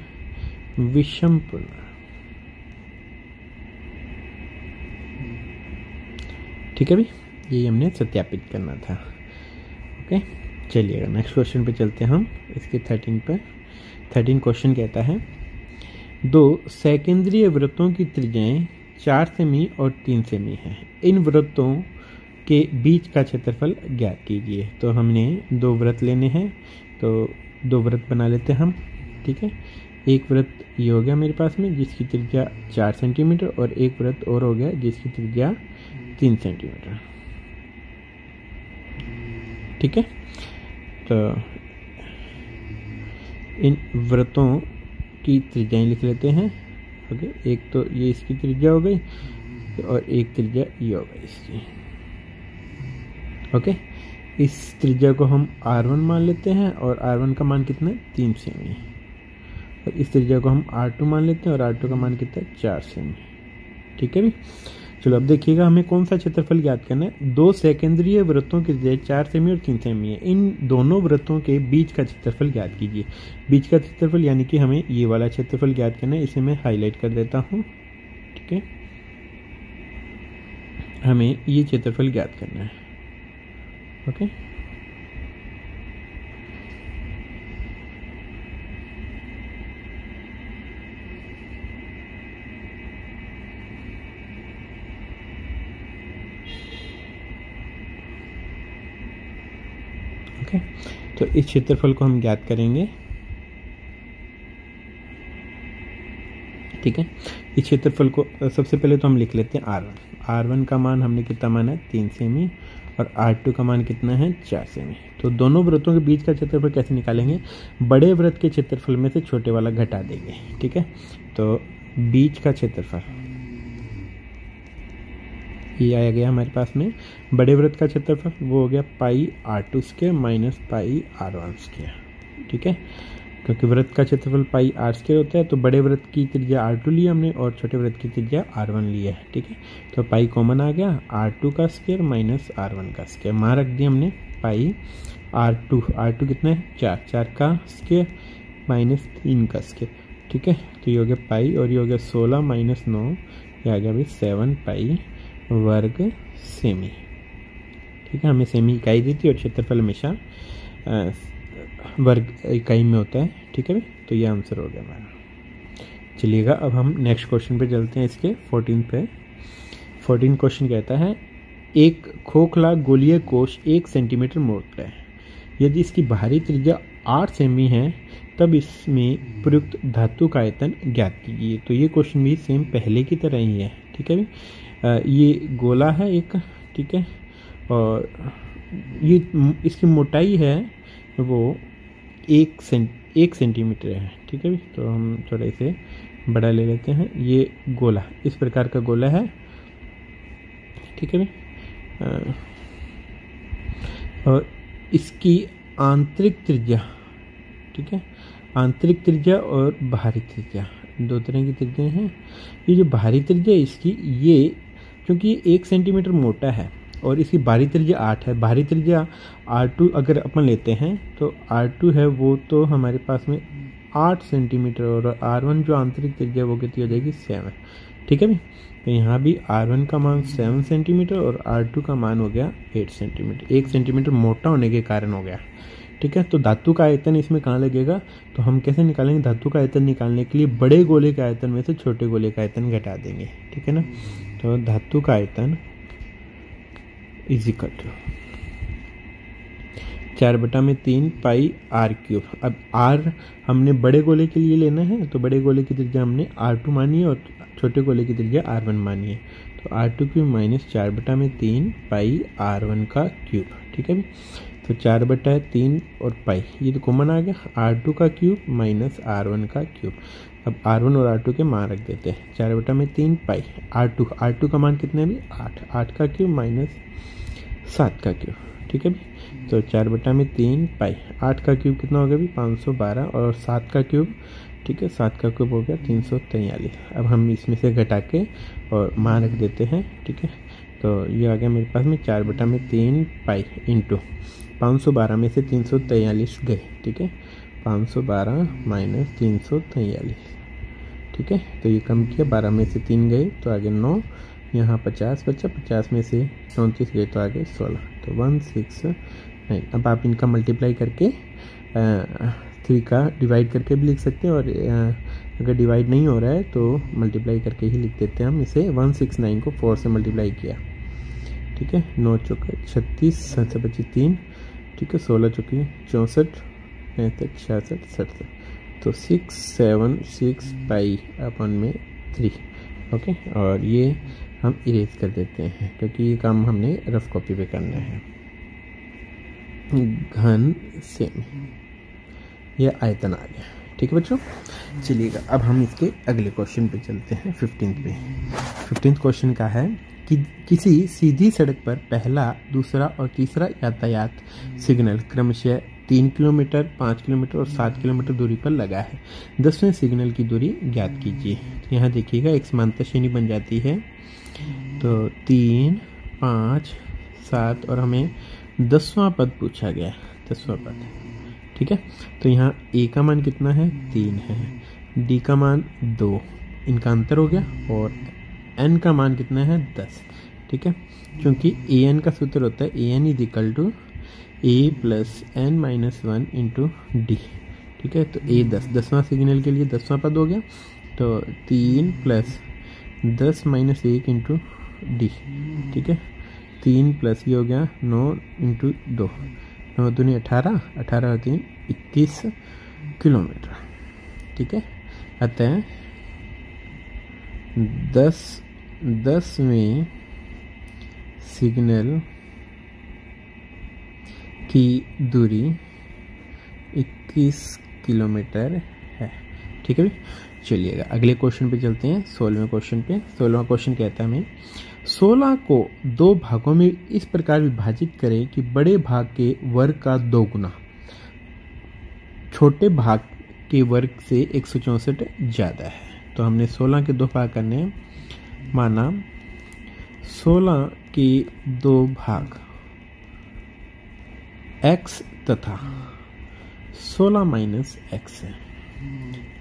विषम पूर्णांक। ठीक है भाई, यही हमने सत्यापित करना था। ओके, चलिएगा नेक्स्ट क्वेश्चन पे चलते हैं हम, इसके 13 पर। 13 क्वेश्चन कहता है, 2 सेकेंद्रीय वृत्तों की त्रिज्याएं 4 सेमी और 3 सेमी हैं। इन वृत्तों के बीच का क्षेत्रफल ज्ञात कीजिए। तो हमने 2 वृत्त लेने हैं, तो 2 वृत्त बना लेते हैं हम। ठीक है, एक वृत्त ये हो गया मेरे पास में जिसकी त्रिज्या 4 सेंटीमीटर और एक वृत्त और हो गया जिसकी त्रिज्या 3 सेंटीमीटर। ठीक है, तो इन वृत्तों की त्रिज्याएं लिख लेते हैं। ओके, एक तो ये इसकी त्रिज्या हो गई और एक त्रिज्या ये हो गई इसकी। ओके, इस त्रिज्या को हम R1 मान लेते हैं और R1 का मान कितना है, 3 सेमी। और इस त्रिज्या को हम R2 मान लेते हैं और R2 का मान कितना है, 4 सेमी। ठीक है भी, चलो अब देखिएगा हमें कौन सा क्षेत्रफल ज्ञात करना है। 2 सेकेंद्रीय वृत्तों की त्रिज्या 4 सेमी और 3 सेमी है। इन दोनों वृत्तों के बीच का क्षेत्रफल ज्ञात कीजिए। बीच का क्षेत्रफल यानी कि हमें ये वाला क्षेत्रफल ज्ञात करना है, इसे मैं हाईलाइट कर देता हूँ। ठीक है, हमें ये क्षेत्रफल ज्ञात करना है। ओके, तो इस क्षेत्रफल को हम ज्ञात करेंगे। ठीक है, इस क्षेत्रफल को सबसे पहले तो हम लिख लेते हैं R1। R1 का मान हमने कितना माना है, 3 सेमी, और R2 का मान कितना है, 4 सेमी। तो दोनों वृत्तों के बीच का क्षेत्रफल कैसे निकालेंगे, बड़े वृत्त के क्षेत्रफल में से छोटे वाला घटा देंगे। ठीक है, तो बीच का क्षेत्रफल ये आ गया हमारे पास में। बड़े वृत्त का क्षेत्रफल वो हो गया पाई R2 square minus pi R1 square. ठीक है, क्योंकि वृत्त का क्षेत्रफल पाई R स्क्वायर होता है, तो बड़े वृत्त की त्रिज्या R2 लिया हमने और छोटे वृत्त की त्रिज्या R1 लिया है। ठीक है, तो पाई कॉमन आ गया, R2 का स्क्वायर माइनस R1 का स्क्वायर। वहाँ रख दिया हमने पाई R2 कितना है, 4 का स्क्वायर माइनस 3 का स्क्वायर। ठीक है, तो ये हो गया पाई और ये हो गया 16 माइनस 9, ये आ गया भाई 7 पाई वर्ग सेमी। ठीक है, हमें सेमी इकाई दी थी और क्षेत्रफल हमेशा वर्ग इकाई में होता है। ठीक है भाई, तो ये आंसर हो गया हमारा। चलिएगा अब हम नेक्स्ट क्वेश्चन पे चलते हैं, इसके 14 पे। 14 क्वेश्चन कहता है, एक खोखला गोलीय कोश 1 सेंटीमीटर मोटा है। यदि इसकी बाहरी त्रिज्या 8 सेमी है तब इसमें प्रयुक्त धातु का आयतन ज्ञात कीजिए। तो ये क्वेश्चन भी सेम पहले की तरह ही है। ठीक है भाई, ये गोला है एक। ठीक है, और ये इसकी मोटाई है वो 1 सेंटीमीटर है। ठीक है भाई, तो हम थोड़ा इसे बड़ा ले लेते हैं। ये गोला इस प्रकार का गोला है। ठीक है भाई, और इसकी आंतरिक त्रिज्या, ठीक है, आंतरिक त्रिज्या और बाहरी त्रिज्या, 2 तरह की त्रिज्या हैं। ये जो बाहरी त्रिज्या इसकी, ये क्योंकि ये 1 सेंटीमीटर मोटा है और इसकी बाहरी त्रिज्या 8 है। बाहरी त्रिज्या R2 अगर अपन लेते हैं तो R2 है वो तो हमारे पास में 8 सेंटीमीटर, और R1 जो आंतरिक त्रिज्या वो कितनी हो जाएगी, 7। ठीक है भाई। तो यहाँ भी R1 का मान 7 सेंटीमीटर और R2 का मान हो गया 8 सेंटीमीटर, 1 सेंटीमीटर मोटा होने के कारण हो गया। ठीक है, तो धातु का आयतन इसमें कहाँ लगेगा, तो हम कैसे निकालेंगे, धातु का आयतन निकालने के लिए बड़े गोले के आयतन में से छोटे गोले का आयतन घटा देंगे। ठीक है ना, तो धातु का आयतन is equal to 4/3 pi R cube. अब R हमने बड़े गोले के लिए लेना है, तो बड़े गोले की त्रिज्या हमने R2 मानी है और छोटे गोले की त्रिज्या R1 मानी है। तो R2 क्यूब माइनस 4/3 पाई R1 का क्यूब। ठीक है भाई, तो 4/3 और पाई ये तो कॉमन आ गया, R2 का क्यूब माइनस R1 का क्यूब। अब R1 और R2 के मान रख देते हैं, 4/3 पाई R2 का मान कितना है भी 8 का क्यूब माइनस 7 का क्यूब। ठीक है भाई, तो 4/3 पाई 8 का क्यूब कितना हो गया भी 512 और 7 का क्यूब, ठीक है 7 का क्यूब हो गया 343। अब हम इसमें से घटा के और मान रख देते हैं। ठीक है, तो ये आ गया मेरे पास में 4/3 पाई इंटू 512 में से 343 गए। ठीक है, 512 माइनस 343। ठीक है, तो ये कम किया, 12 में से 3 गए तो आगे 9, यहाँ 50 बचा, 50 में से 34 गए तो आगे 16, तो 169। अब आप इनका मल्टीप्लाई करके 3 का डिवाइड करके भी लिख सकते हैं, और अगर डिवाइड नहीं हो रहा है तो मल्टीप्लाई करके ही लिख देते हैं हम इसे। 169 को 4 से मल्टीप्लाई किया। ठीक है, 9 चौके 36, 7 से बची 3, ठीक है 16 चौके 64, 65, 66, 67, तो 676 पाई अपन में 3। ओके, और ये हम इरेज कर देते हैं क्योंकि ये काम हमने रफ कॉपी पे करना है। घन सेमी, यह आयतन आ गया। ठीक है बच्चों, चलिएगा अब हम इसके अगले क्वेश्चन पे चलते हैं, 15th पे। 15th क्वेश्चन का है कि किसी सीधी सड़क पर पहला, दूसरा और तीसरा यातायात सिग्नल क्रमशः 3 किलोमीटर, 5 किलोमीटर और 7 किलोमीटर दूरी पर लगा है। 10वें सिग्नल की दूरी ज्ञात कीजिए। तो यहाँ देखिएगा एक समांतर श्रेणी बन जाती है, तो 3, 5, 7 और हमें 10वां पद पूछा गया, 10वां पद। ठीक है, तो यहाँ ए का मान कितना है 3 है, डी का मान 2, इनका अंतर हो गया, और एन का मान कितना है 10। ठीक है, क्योंकि ए एन का सूत्र होता है A N is equal to A plus N minus 1 into D. ठीक है, तो ए 10वां सिग्नल के लिए 10वां पद हो गया, तो 3 प्लस 10 माइनस 1 इंटू डी। ठीक है, 3 प्लस ये हो गया 9 इंटू 2, 9 दूनी 18, 18 और 3 21 किलोमीटर। ठीक है, अतः 10वें सिग्नल की दूरी 21 किलोमीटर है। ठीक है भाई, चलिएगा अगले क्वेश्चन पे चलते हैं, 16वें क्वेश्चन पे। 16वां क्वेश्चन कहता है हमें 16 को 2 भागों में इस प्रकार विभाजित करें कि बड़े भाग के वर्ग का 2 गुना छोटे भाग के वर्ग से 164 ज़्यादा है। तो हमने 16 के 2 भाग करने हैं, माना 16 के 2 भाग x तथा 16 माइनस x है।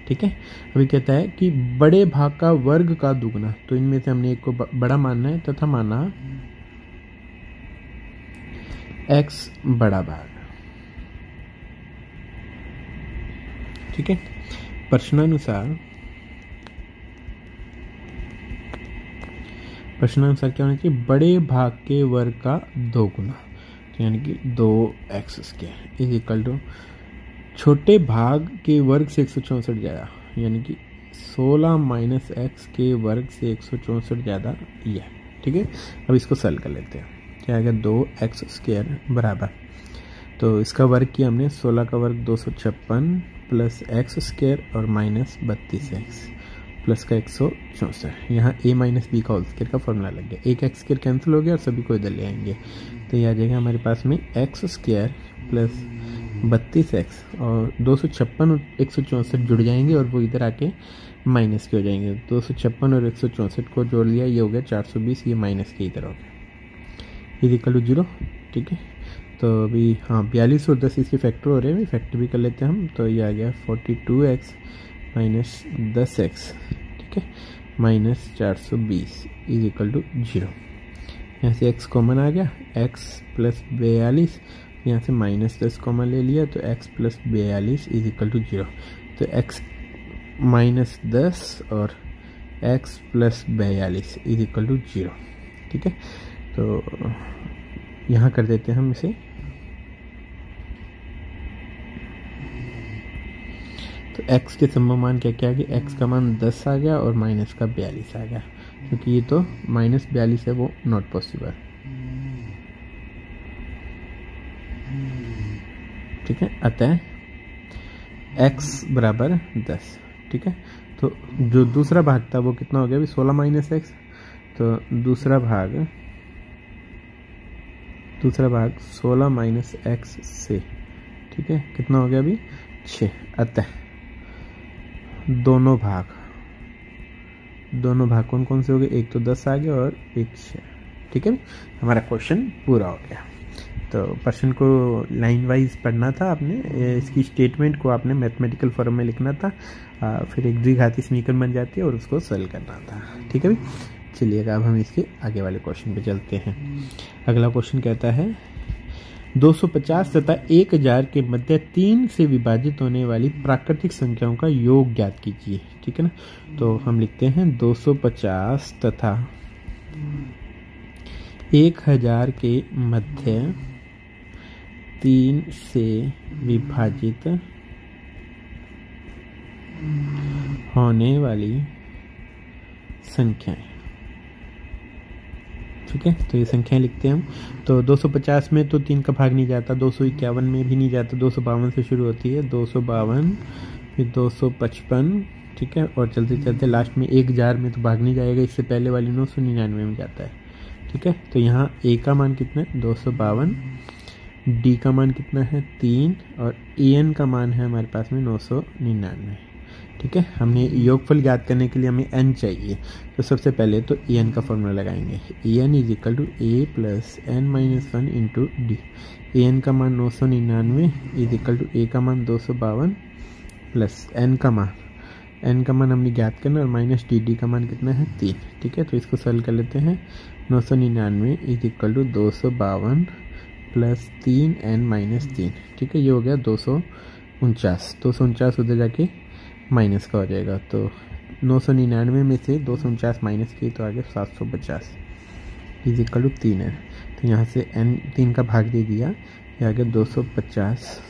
ठीक है, अभी कहता है कि बड़े भाग का वर्ग का दुगना, तो इनमें से हमने एक को बड़ा मानना है तथा माना x बड़ा भाग। ठीक है, प्रश्नानुसार क्या होना चाहिए, बड़े भाग के वर्ग का 2 गुना, तो यानी कि 2x² इज इक्वल टू छोटे भाग के वर्ग से 164 ज़्यादा, यानी कि 16 माइनस x के वर्ग से 164 ज़्यादा यह। ठीक है, अब इसको सॉल्व कर लेते हैं, क्या आएगा 2x² बराबर, तो इसका वर्ग किया हमने, 16 का वर्ग 256 प्लस x² और माइनस 32x प्लस का 164। यहाँ a माइनस बी का होल स्क्वायर का फॉर्मूला लग गया, एक x² कैंसिल हो गया और सभी को इधर ले आएंगे, तो ये आ जाएगा हमारे पास में x² प्लस 32x और 256 और 164 जुड़ जाएंगे और वो इधर आके माइनस के हो जाएंगे। 256 और 164 को जोड़ लिया, ये हो गया 420, ये माइनस के इधर हो गया, इज इक्वल टू 0। ठीक है, तो अभी हाँ 42 और 10 इसके फैक्टर हो रहे हैं, फैक्टर भी कर लेते हैं हम, तो ये आ गया 42x माइनस 10x। ठीक है, माइनस 420 इज इक्वल टू 0। यहाँ से x कॉमन आ गया, x प्लस 42, यहाँ से माइनस 10 कॉमन ले लिया तो x plus 42 is equal to 0। तो x माइनस 10 और x plus 42 is equal to 0। ठीक है, तो यहाँ कर देते हैं हम इसे। तो x के संभव मान क्या क्या आ गया, x का मान 10 आ गया और माइनस का 42 आ गया, क्योंकि ये तो माइनस 42 है, वो नॉट पॉसिबल। ठीक है, अतः x बराबर 10। ठीक है, तो जो दूसरा भाग था वो कितना हो गया अभी, 16 माइनस एक्स। तो दूसरा भाग 16 माइनस एक्स से, ठीक है, कितना हो गया अभी 6। अतः दोनों भाग कौन कौन से हो गए, एक तो 10 आ गया और एक 6। ठीक है, हमारा क्वेश्चन पूरा हो गया। तो प्रश्न को लाइन वाइज पढ़ना था आपने, इसकी स्टेटमेंट को आपने मैथमेटिकल फॉर्म में लिखना था, फिर एक द्विघाती समीकरण बन जाती है और उसको सॉल्व करना था। ठीक है भाई, चलिएगा अब हम इसके आगे वाले क्वेश्चन पे चलते हैं। अगला क्वेश्चन कहता है 250 तथा 1000 के मध्य 3 से विभाजित होने वाली प्राकृतिक संख्याओं का योग ज्ञात कीजिए। ठीक है ना, तो हम लिखते हैं 250 तथा 1000 के मध्य 3 से विभाजित होने वाली संख्याएं। ठीक है, तो ये संख्याएं लिखते हैं हम। तो 250 में तो 3 का भाग नहीं जाता, 251 में भी नहीं जाता, 252 से शुरू होती है, 252 फिर 255। ठीक है, और चलते चलते लास्ट में 1000 में तो भाग नहीं जाएगा, इससे पहले वाली 999 में जाता है। ठीक है, तो यहाँ ए का मान कितना है 252, डी का मान कितना है 3 और एन का मान है हमारे पास में 999। ठीक है, हमने योगफल ज्ञात करने के लिए हमें n चाहिए, तो सबसे पहले तो en का फॉर्मूला लगाएंगे। en is equal to a plus N minus 1 into डी। an का मान 999 इज इक्वल टू a का मान 252 प्लस n का मान हमने ज्ञात करना और माइनस डी का मान कितना है 3। ठीक है, तो इसको सॉल्व कर लेते हैं। 999 is equal to 252 plus 3n minus 3। ठीक है, ये हो गया 249 उधर जाके माइनस का हो जाएगा, तो 999 में से 249 माइनस किए तो आ गया 750 इज इक्वल टू 3 है। तो यहाँ से n 3 का भाग दे दिया, ये आ गया 250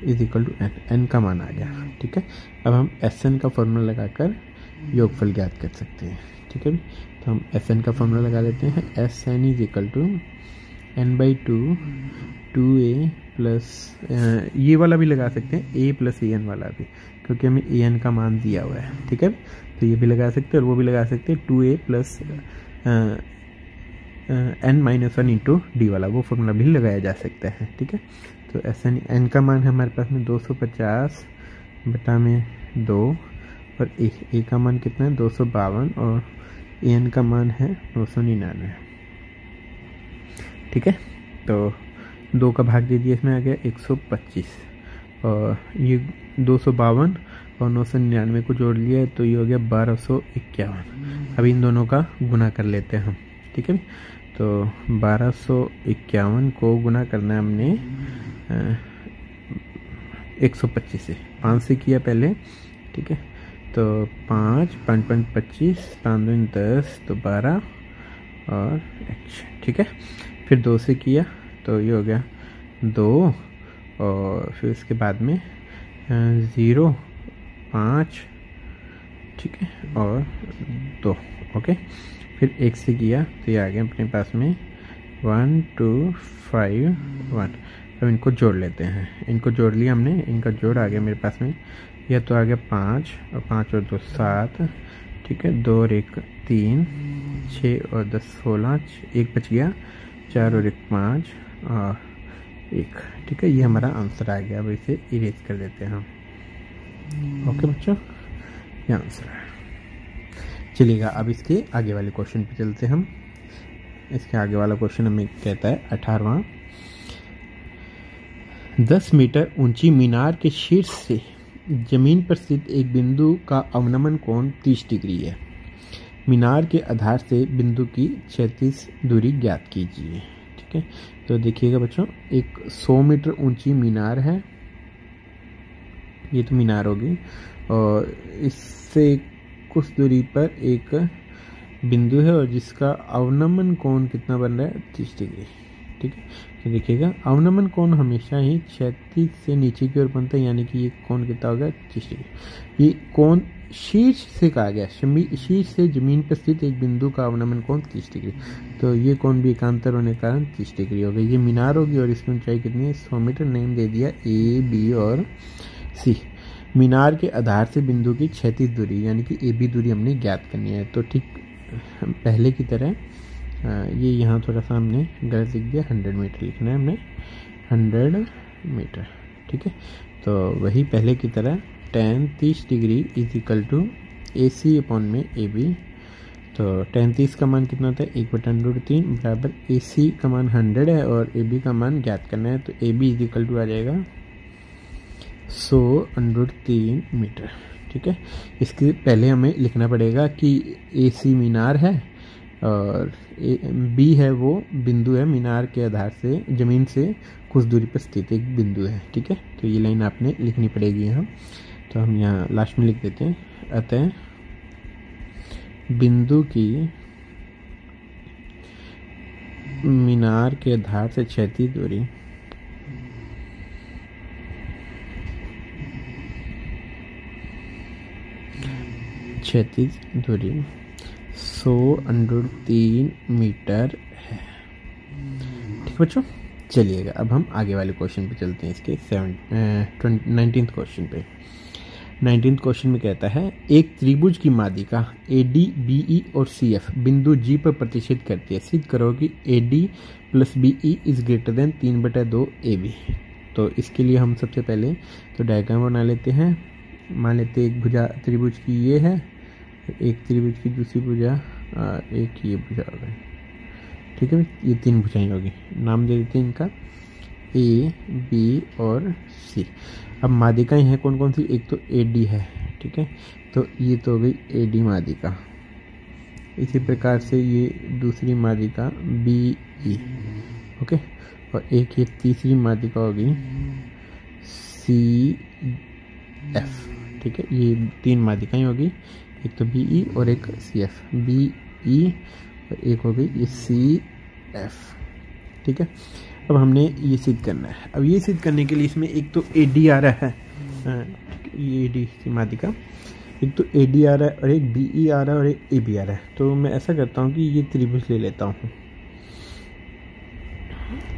इज इक्वल टू n का मान आ गया। ठीक है, अब हम Sn का फॉर्मूला लगाकर योगफल ज्ञात कर सकते हैं। ठीक है, तो हम Sn का फॉर्मूला लगा लेते हैं। Sn is equal to n/2 2a plus, ये वाला भी लगा सकते हैं a प्लस an वाला भी, क्योंकि हमें an का मान दिया हुआ है। ठीक है, तो ये भी लगा सकते हैं और वो भी लगा सकते हैं 2a plus n minus 1 into D वाला, वो फॉर्मूला भी लगाया जा सकता है। ठीक है, तो n का मान है हमारे पास में 250 बटा में 2 और a का मान कितना है 252 और an का मान है 999। ठीक है, तो 2 का भाग दे दिया, इसमें आ गया 125 और ये 252 और 999 को जोड़ लिया है तो ये हो गया 1251। अब इन दोनों का गुना कर लेते हैं हम। ठीक है, तो 1251 को गुना करना है हमने 125 से, 5 से किया पहले। ठीक है, तो 5 5 5 25 5 2 10 तो 12 और 1। ठीक है, फिर 2 से किया तो ये हो गया 2 और फिर इसके बाद में 0 5। ठीक है, और 2। ओके, फिर 1 से किया तो ये आ गया अपने पास में 1 2 5 1। अब इनको जोड़ लेते हैं, इनको जोड़ लिया हमने, इनका जोड़ आ गया मेरे पास में, यह तो आ गया 5 और 5 और 2 7। ठीक है, 2 और 1 3 6 और 10 16, 1 बच गया, 4 और 1 5 और 1। ठीक है, ये हमारा आंसर आ गया। अब इसे इरेज कर देते हैं हम। ओके बच्चों, ये आंसर है। चलिएगा अब इसके आगे वाले क्वेश्चन पे चलते हैं हम। इसके आगे वाला क्वेश्चन हमें कहता है 18वां, 10 मीटर ऊंची मीनार के शीर्ष से जमीन पर स्थित एक बिंदु का अवनमन कोण 30 डिग्री है। मीनार के आधार से बिंदु की क्षैतिज दूरी ज्ञात कीजिए। ठीक है, तो देखिएगा बच्चों, एक 100 मीटर ऊंची मीनार है, ये तो मीनार होगी, और इससे कुछ दूरी पर एक बिंदु है और जिसका अवनमन कोण कितना बन रहा है, 30 डिग्री। ठीक है, तो देखिएगा अवनमन कोण हमेशा ही क्षैतिज से नीचे की ओर बनता है, यानी कि ये कोण कितना होगा, 30 डिग्री। ये कोण शीर्ष से कहा गया, शीर्ष से जमीन पर स्थित एक बिंदु का अवनमन कोण 30 डिग्री, तो ये कोण भी एकांतर होने के कारण 30 डिग्री हो गई। ये मीनार होगी और इसकी ऊंचाई कितनी है, 100 मीटर। नेम दे दिया ए, बी और सी। मीनार के आधार से बिंदु की क्षैतिज दूरी यानी कि ए बी दूरी हमने ज्ञात करनी है। तो ठीक पहले की तरह ये यहाँ थोड़ा सा हमने गलत लिख दिया, 100 मीटर लिखना है हमने, 100 मीटर। ठीक है, तो वही पहले की तरह tan 30 degree is equal to AC upon में AB। तो tan 30 का मान कितना होता है, 1/√3 बराबर AC का मान 100 है और AB का मान ज्ञात करना है, तो AB इज इक्वल टू आ जाएगा 100√3 मीटर। ठीक है, इसके पहले हमें लिखना पड़ेगा कि AC मीनार है और B है वो बिंदु है, मीनार के आधार से जमीन से कुछ दूरी पर स्थित एक बिंदु है। ठीक है, तो ये लाइन आपने लिखनी पड़ेगी यहाँ, तो हम यहाँ लास्ट में लिख देते हैं, अतः बिंदु की मीनार के आधार से क्षैतिज दूरी क्षैतिज दूरी 100√3 मीटर है। ठीक बच्चों, चलिएगा अब हम आगे वाले क्वेश्चन पे चलते हैं, इसके 19th क्वेश्चन पे। 19th क्वेश्चन में कहता है, एक त्रिभुज की माध्यिका AD, BE और CF बिंदु G पर प्रतिच्छेद करती है, सिद्ध करो कि AD plus BE is greater than 3/2 AB। तो इसके लिए हम सबसे पहले तो डायग्राम बना लेते हैं। मान लेते हैं एक भुजा त्रिभुज की ये है, एक त्रिभुज की दूसरी भुजा, एक ये भुजा हो गई। ठीक है, ये 3 भुजाएं होगी, नाम दे देते हैं इनका A, B और C। अब माध्यिकाएं हैं कौन कौन सी, एक तो AD है। ठीक है, तो ये तो हो गई AD माध्यिका। इसी प्रकार से ये दूसरी माध्यिका BE। ओके, और एक ये तीसरी माध्यिका होगी CF। ठीक है, ये 3 माध्यिकाएं होगी, एक तो BE और एक CF, BE और एक हो गई ये CF। ठीक है, अब हमने ये सिद्ध करना है। अब ये सिद्ध करने के लिए इसमें एक तो AD आ रहा है, ये AD की माध्यिका, एक तो AD आ रहा है और एक BE आ रहा है और एक AB आ रहा है। तो मैं ऐसा करता हूँ कि ये त्रिभुज ले लेता हूँ।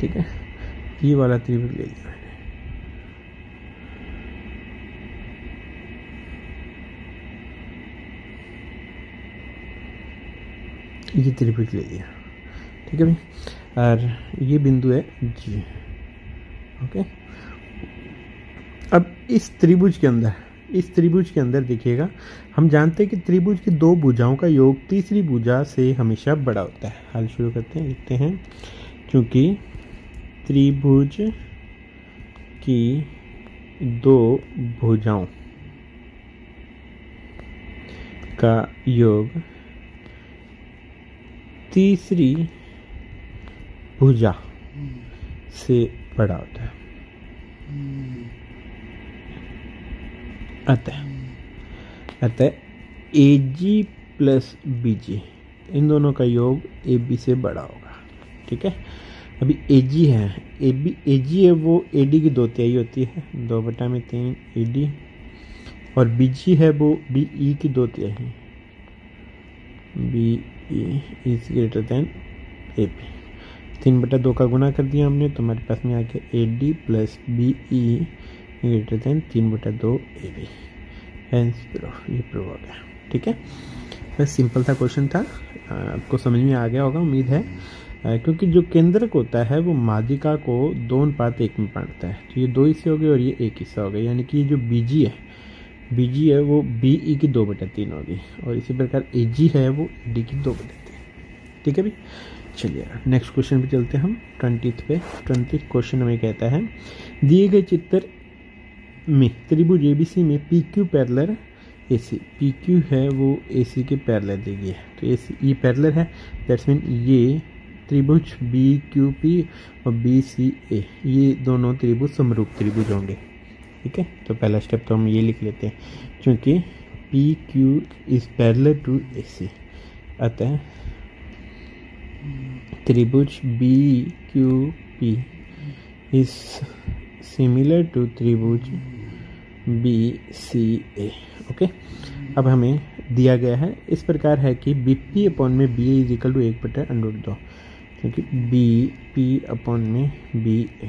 ठीक है, ये वाला त्रिभुज ले लिया, ये त्रिभुज ले लिया। ठीक है भाई, और ये बिंदु है G। ओके, अब इस त्रिभुज के अंदर देखिएगा, हम जानते हैं कि त्रिभुज की 2 भुजाओं का योग तीसरी भुजा से हमेशा बड़ा होता है। हल शुरू करते हैं, लिखते हैं, क्योंकि त्रिभुज की 2 भुजाओं का योग तीसरी भुजा से बड़ा होता है, अतः AG प्लस BG इन दोनों का योग AB से बड़ा होगा। ठीक है, अभी AG है, AG है वो AD की 2/3 होती है, 2/3 AD, और BG है वो BE की 2/3, BE is greater than AB। 3/2 का गुना कर दिया हमने, तो हमारे पास में आ गया AD plus BE greater than 3/2 AB। Hence proof, ये प्रूव हो गया। ठीक है, बस सिंपल सा क्वेश्चन था, आपको समझ में आ गया होगा उम्मीद है, क्योंकि जो केंद्रक होता है वो माध्यिका को 2:1 में बांटता है। तो ये 2 हिस्से हो गए और ये 1 हिस्सा हो गया, यानी कि ये जो BG है वो BE की 2/3 होगी, और इसी प्रकार AG है वो AD की 2/3। ठीक है भाई, चलिए नेक्स्ट क्वेश्चन पे चलते हैं हम 20th पे। 20th क्वेश्चन हमें कहता है, दिए गए चित्र में त्रिभुज ABC में PQ पैरेलल AC, PQ है वो AC के पैरेलल देगी है, तो AC ये पैरेलल है, दैट्स मीन ये त्रिभुज BQP और BCA ये दोनों त्रिभुज समरूप त्रिभुज होंगे। ठीक है, तो पहला स्टेप तो हम ये लिख लेते हैं, क्योंकि PQ is parallel to AC, अतः त्रिभुज BQP इज सिमिलर टू त्रिभुज BCA। ओके, अब हमें दिया गया है इस प्रकार है कि BP अपॉन में BA इज इक्वल टू 1/√2, क्योंकि BP अपॉन में BA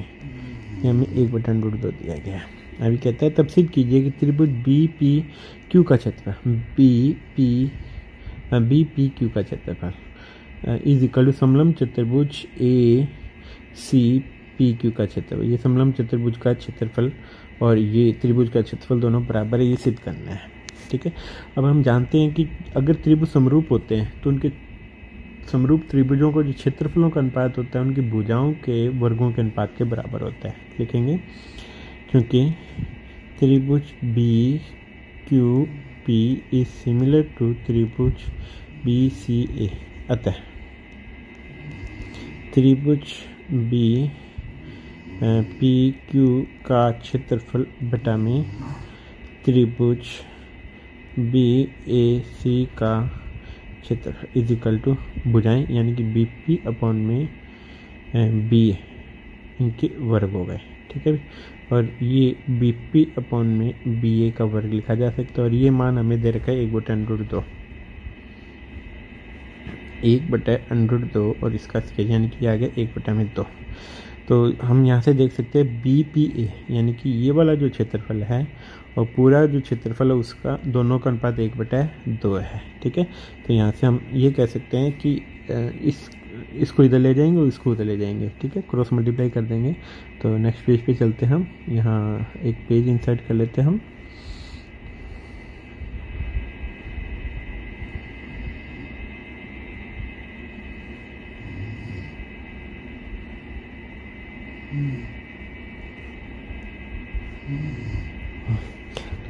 ये हमें 1/√2 दिया गया है। अभी कहता है तब सिद्ध कीजिए कि त्रिभुज BPQ का क्षेत्रफल BPQ का क्षेत्रफल इज इक्वल टू समलंब चतुर्भुज ACPQ का क्षेत्रफल, ये समलंब चतुर्भुज का क्षेत्रफल और ये त्रिभुज का क्षेत्रफल दोनों बराबर है, ये सिद्ध करना है। ठीक है, अब हम जानते हैं कि अगर त्रिभुज समरूप होते हैं तो उनके समरूप त्रिभुजों को जो क्षेत्रफलों का अनुपात होता है उनकी भुजाओं के वर्गों के अनुपात के बराबर होता है। लिखेंगे क्योंकि त्रिभुज BQP इज सिमिलर टू त्रिभुज BCA, अतः त्रिभुज BPQ का क्षेत्रफल बटा में त्रिभुज BAC का क्षेत्रफल इज इक्वल टू भुजाएं यानी कि BP अपॉन में BA इनके वर्ग हो गए। ठीक है, और ये BP अपॉन में BA का वर्ग लिखा जा सकता है, और ये मान हमें दे रखा है 1/√2 और इसका स्केल यानी कि आ गया 1/2। तो हम यहाँ से देख सकते हैं BPA यानी कि ये वाला जो क्षेत्रफल है और पूरा जो क्षेत्रफल है उसका दोनों का अनुपात 1/2 है। ठीक है, तो यहाँ से हम ये कह सकते हैं कि इसको इधर ले जाएंगे और इसको उधर ले जाएंगे। ठीक है, क्रॉस मल्टीप्लाई कर देंगे। तो नेक्स्ट पेज पे चलते हैं हम, यहाँ एक पेज इंसर्ट कर लेते हैं हम।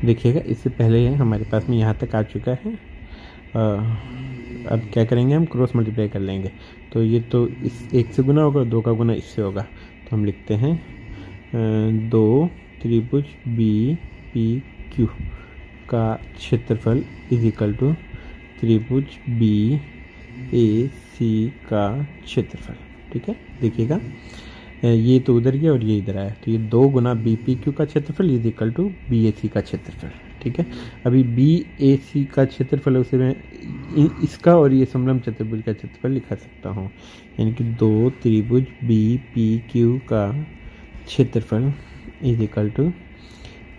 देखिएगा इससे पहले हमारे पास में यहाँ तक आ चुका है। अब क्या करेंगे, हम क्रॉस मल्टीप्लाई कर लेंगे। तो ये तो इस 1 से गुना होगा, 2 का गुना इससे होगा, तो हम लिखते हैं 2 त्रिभुज BPQ का क्षेत्रफल इज इक्वल टू त्रिभुज BAC का क्षेत्रफल। ठीक है, देखिएगा ये तो उधर गया और ये इधर आया, तो ये 2 गुना BPQ का क्षेत्रफल इज इक्वल टू BAC का क्षेत्रफल। ठीक है, अभी BAC का क्षेत्रफल है उसे मैं इसका और ये समलंब चतुर्भुज का क्षेत्रफल लिखा सकता हूँ, यानी कि 2 त्रिभुज BPQ का क्षेत्रफल इज इक्वल टू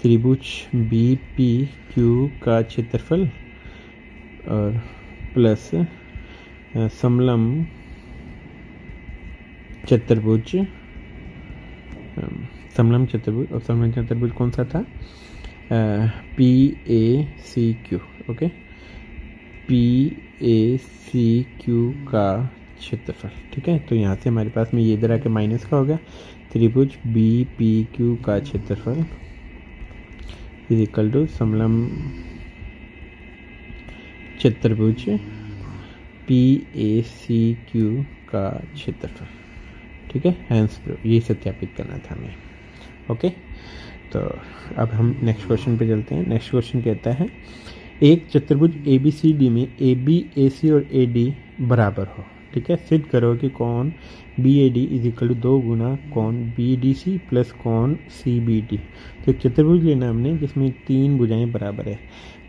त्रिभुज BPQ का क्षेत्रफल और प्लस समलंब चतुर्भुज और समलंब चतुर्भुज कौन सा था, PACQ। ओके, PACQ का क्षेत्रफल। ठीक है, तो यहाँ से हमारे पास में ये इधर आके माइनस का हो गया, त्रिभुज BPQ का क्षेत्रफल इज इक्वल टू समलंब चतुर्भुज PACQ का क्षेत्रफल। ठीक है, हैंस प्रूफ, ये सत्यापित करना था हमें। ओके, तो अब हम नेक्स्ट क्वेश्चन पे चलते हैं। नेक्स्ट क्वेश्चन कहता है एक चतुर्भुज ABCD में AB, AC और AD बराबर हो। ठीक है, सिद्ध करो कि कोण BAD इज इक्वल टू 2 गुना कोण BDC प्लस कोण CBD। तो एक चतुर्भुज लेना हमने जिसमें 3 भुजाएं बराबर है।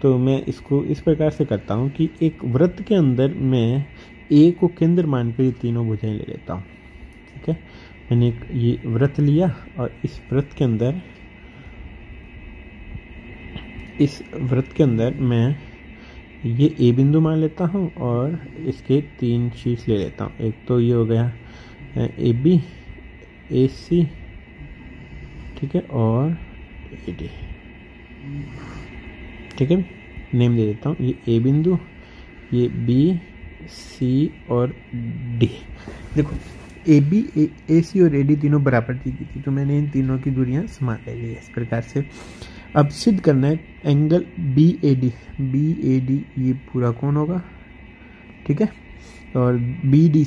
तो मैं इसको इस प्रकार से करता हूँ कि एक वृत्त के अंदर मैं A को केंद्र मानकर ये तीनों भुजाएं ले लेता हूँ। ठीक है, मैंने एक ये वृत्त लिया और इस वृत्त के अंदर मैं ये A बिंदु मान लेता हूँ और इसके 3 शीर्ष ले लेता हूँ। एक तो ये हो गया AB, AC, ठीक है, और AD। ठीक है, नेम दे देता हूँ, ये A बिंदु, ये B, C और D। देखो AB, AC और AD तीनों बराबर दी गई थी, तो मैंने इन तीनों की दूरियां समान ले ली है इस प्रकार से। अब सिद्ध करना है एंगल बी ए डी ये पूरा कोण होगा, ठीक है। और बी डी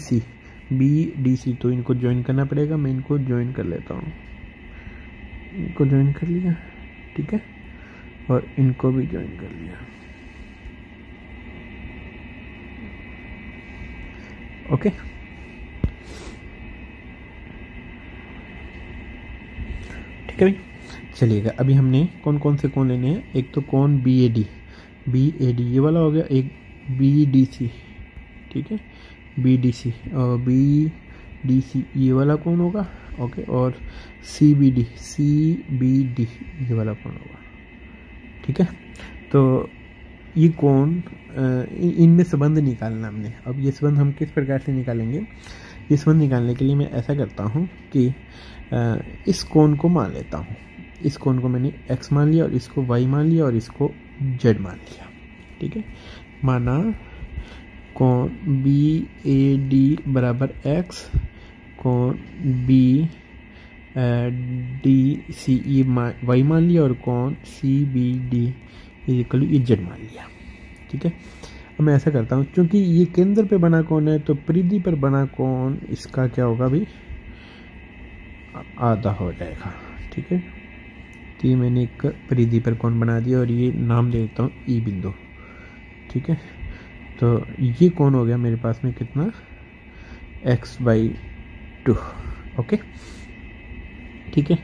सी तो इनको ज्वाइन करना पड़ेगा, मैं इनको ज्वाइन कर लेता हूँ, इनको ज्वाइन कर लिया, ठीक है, और इनको भी ज्वाइन कर लिया, ओके। ठीक है भाई, चलिएगा अभी हमने कौन कौन से कोण लेने हैं। एक तो कोण बी ए डी ये वाला हो गया, एक बी डी सी, ठीक है, बी डी सी और बी डी सी ये वाला कोण होगा, ओके। और सी बी डी ये वाला कोण होगा, ठीक है। तो ये कोण इनमें संबंध निकालना हमने। अब ये संबंध हम किस प्रकार से निकालेंगे, ये संबंध निकालने के लिए मैं ऐसा करता हूँ कि इस कोण को मान लेता हूँ, इस कोण को मैंने x मान लिया और इसको y मान लिया और इसको z मान लिया, ठीक है। माना कोण बी ए डी बराबर x, कोण बी डी सी ये y मान लिया और कोण सी बी डी इक्वल ये z मान लिया, ठीक है। अब मैं ऐसा करता हूँ, क्योंकि ये केंद्र पे बना कोण है तो परिधि पर बना कोण इसका क्या होगा भाई, आधा हो जाएगा, ठीक है। तो ये मैंने एक परिधि पर कोण बना दिया और ये नाम दे देता हूँ ई बिंदु, ठीक है। तो ये कोण हो गया मेरे पास में कितना, x/2, ओके, ठीक है।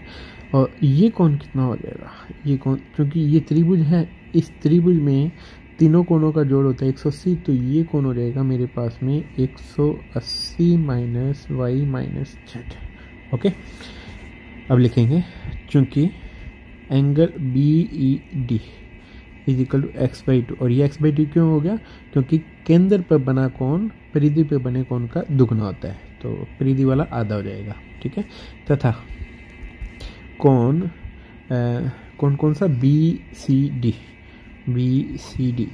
और ये कोण कितना हो जाएगा, ये कोण क्योंकि ये त्रिभुज है, इस त्रिभुज में तीनों कोणों का जोड़ होता है 180, तो ये कोण हो जाएगा मेरे पास में 180 minus y minus z, okay. अब लिखेंगे चूंकि angle b e d is equal to x/2, और ये x/2 क्यों हो गया, क्योंकि केंद्र पर बना कोण परिधि पर बने कोण का दुगना होता है, तो परिधि वाला आधा हो जाएगा, ठीक है। तथा कोण कौन सा बी सी डी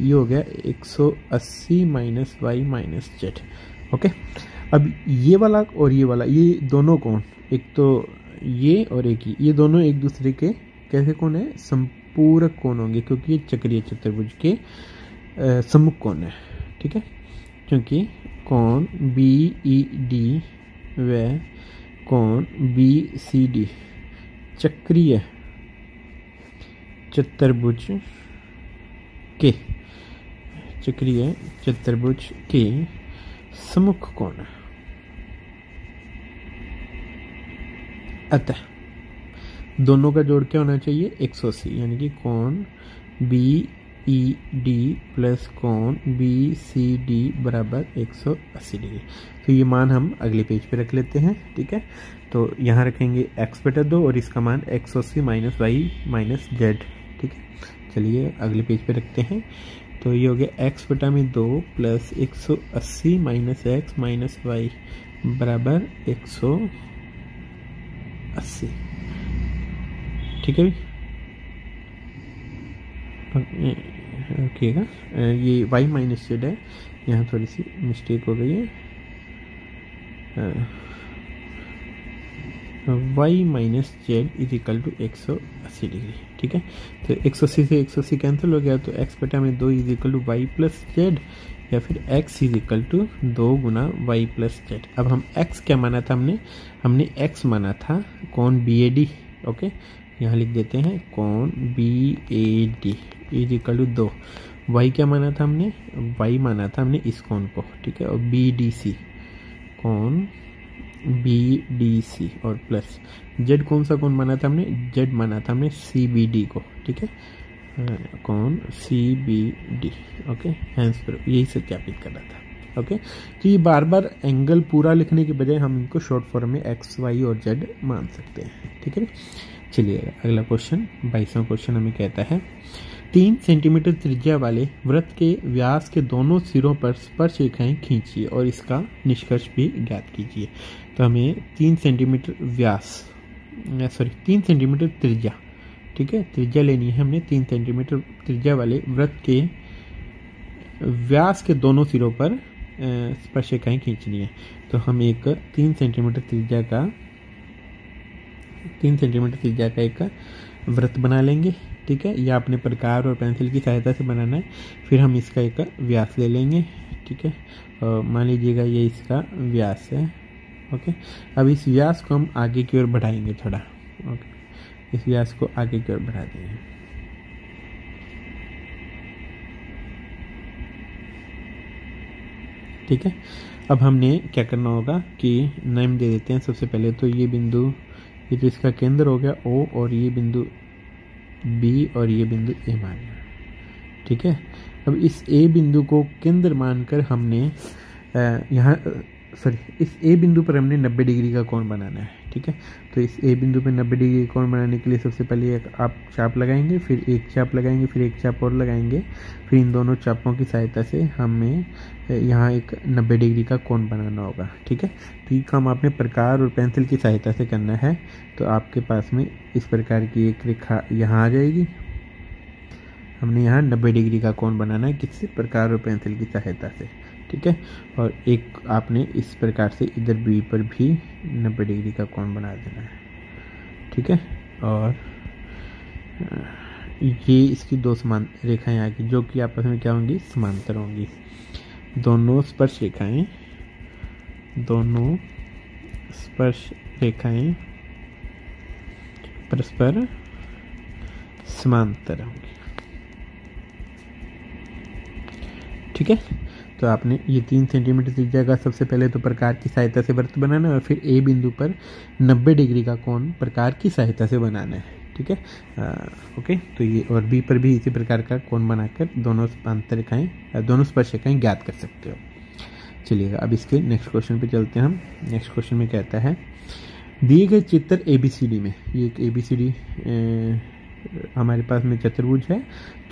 ये हो गया 180 minus y minus z, okay. अब ये वाला और ये वाला, ये दोनों कोण, एक तो ये और एक ये दोनों एक दूसरे के कैसे कोण है, संपूरक कोण होंगे, क्योंकि ये चक्रीय चतुर्भुज के सम्मुख कोण है, ठीक है। क्योंकि कोण बी ई डी व कोण बी सी डी चक्रीय चतुर्भुज के सम्मुख कोण है। अतः दोनों का जोड़ क्या होना चाहिए, 180, यानी कि कोण बी ई डी प्लस कोण बी सी डी बराबर 180 डिग्री। तो ये मान हम अगले पेज पे रख लेते हैं, ठीक है। तो यहाँ रखेंगे x/2 और इसका मान 180 माइनस वाई माइनस जेड, ठीक है। चलिए अगले पेज पे रखते हैं। तो ये हो गया x/2 plus 180 minus x minus y बराबर 180, ठीक है भाई, रखिएगा। ये y माइनस जेड है, यहाँ थोड़ी सी मिस्टेक हो गई है, y minus z is equal to 180 degree, ठीक है। तो 180 से 180 कैंसिल हो गया, तो x/2 is equal to y plus z, या फिर x इज इक्वल टू 2 गुना वाई प्लस जेड। अब हम x क्या माना था, हमने x माना था कोण बी ए डी, ओके। यहाँ लिख देते हैं कोण b a d is equal to 2, y क्या माना था हमने, y माना था हमने इस कोण को, ठीक है। और बी डी सी कोण बी डी सी और प्लस z कौन सा कोण माना था हमने, z माना था हमने सी बी डी को, ठीक है, कोण c b d, okay. Hence यही सत्यापित करना था, ओके। तो ये बार बार एंगल पूरा लिखने के बजाय हम इनको शॉर्ट फॉर्म में x, y और z मान सकते हैं, ठीक है। चलिए अगला क्वेश्चन 22वां क्वेश्चन हमें कहता है 3 सेंटीमीटर त्रिज्या वाले वृत्त के व्यास के दोनों सिरों पर स्पर्शरेखाएं खींचिए और इसका निष्कर्ष भी ज्ञात कीजिए। तो हमें 3 सेंटीमीटर त्रिज्या, ठीक है, त्रिज्या लेनी है हमने 3 सेंटीमीटर त्रिज्या वाले वृत्त के व्यास के दोनों सिरों पर स्पर्शरेखाएं खींचनी है। तो हम एक 3 सेंटीमीटर त्रिज्या का एक वृत्त बना लेंगे, ठीक है, या अपने प्रकार और पेंसिल की सहायता से बनाना है। फिर हम इसका एक व्यास ले लेंगे, ठीक है, और मान लीजिएगा ये इसका व्यास है। ओके, अब इस व्यास को हम आगे की ओर बढ़ाएंगे थोड़ा। ओके, इस व्यास को आगे की ओर बढ़ा देंगे। ठीक है, अब हमने क्या करना होगा कि नाम दे देते हैं। सबसे पहले तो ये बिंदु, ये तो इसका केंद्र हो गया O, और ये बिंदु B, और ये बिंदु A मान लिया। ठीक है, अब इस A बिंदु को केंद्र मानकर हमने इस A बिंदु पर हमने 90 डिग्री का कोण बनाना है। ठीक है, तो इस A बिंदु पर 90 डिग्री का कोण बनाने के लिए सबसे पहले एक आप चाप लगाएंगे, फिर एक चाप लगाएंगे, फिर एक चाप और लगाएंगे। फिर इन दोनों चापों की सहायता से हमें यहाँ एक 90 डिग्री का कोण बनाना होगा। ठीक है, तो ये काम आपने प्रकार और पेंसिल की सहायता से करना है। तो आपके पास में इस प्रकार की एक रेखा यहाँ आ जाएगी। हमने यहाँ 90 डिग्री का कोण बनाना है, किससे? प्रकार और पेंसिल की सहायता से। ठीक है, और एक आपने इस प्रकार से इधर B पर भी 90 डिग्री का कोण बना देना है। ठीक है, और ये इसकी दो समान रेखाएं आ गई, जो कि आपस में क्या होंगी? समांतर होंगी। दोनों स्पर्श रेखाएं परस्पर समांतर होंगी। ठीक है, तो आपने ये 3 सेंटीमीटर त्रिज्या का सबसे पहले तो प्रकार की सहायता से वृत्त बनाना है, और फिर A बिंदु पर 90 डिग्री का कोण प्रकार की सहायता से बनाना है। ठीक है, ओके, तो ये और B पर भी इसी प्रकार का कोण बनाकर दोनों समांतर रेखाएं, दोनों स्पर्श रेखाएं ज्ञात कर सकते हो। चलिएगा, अब इसके नेक्स्ट क्वेश्चन पे चलते हैं हम। नेक्स्ट क्वेश्चन में कहता है, दिए गए चित्र ABCD में, ये एक ABCD हमारे पास में चतुर्भुज है,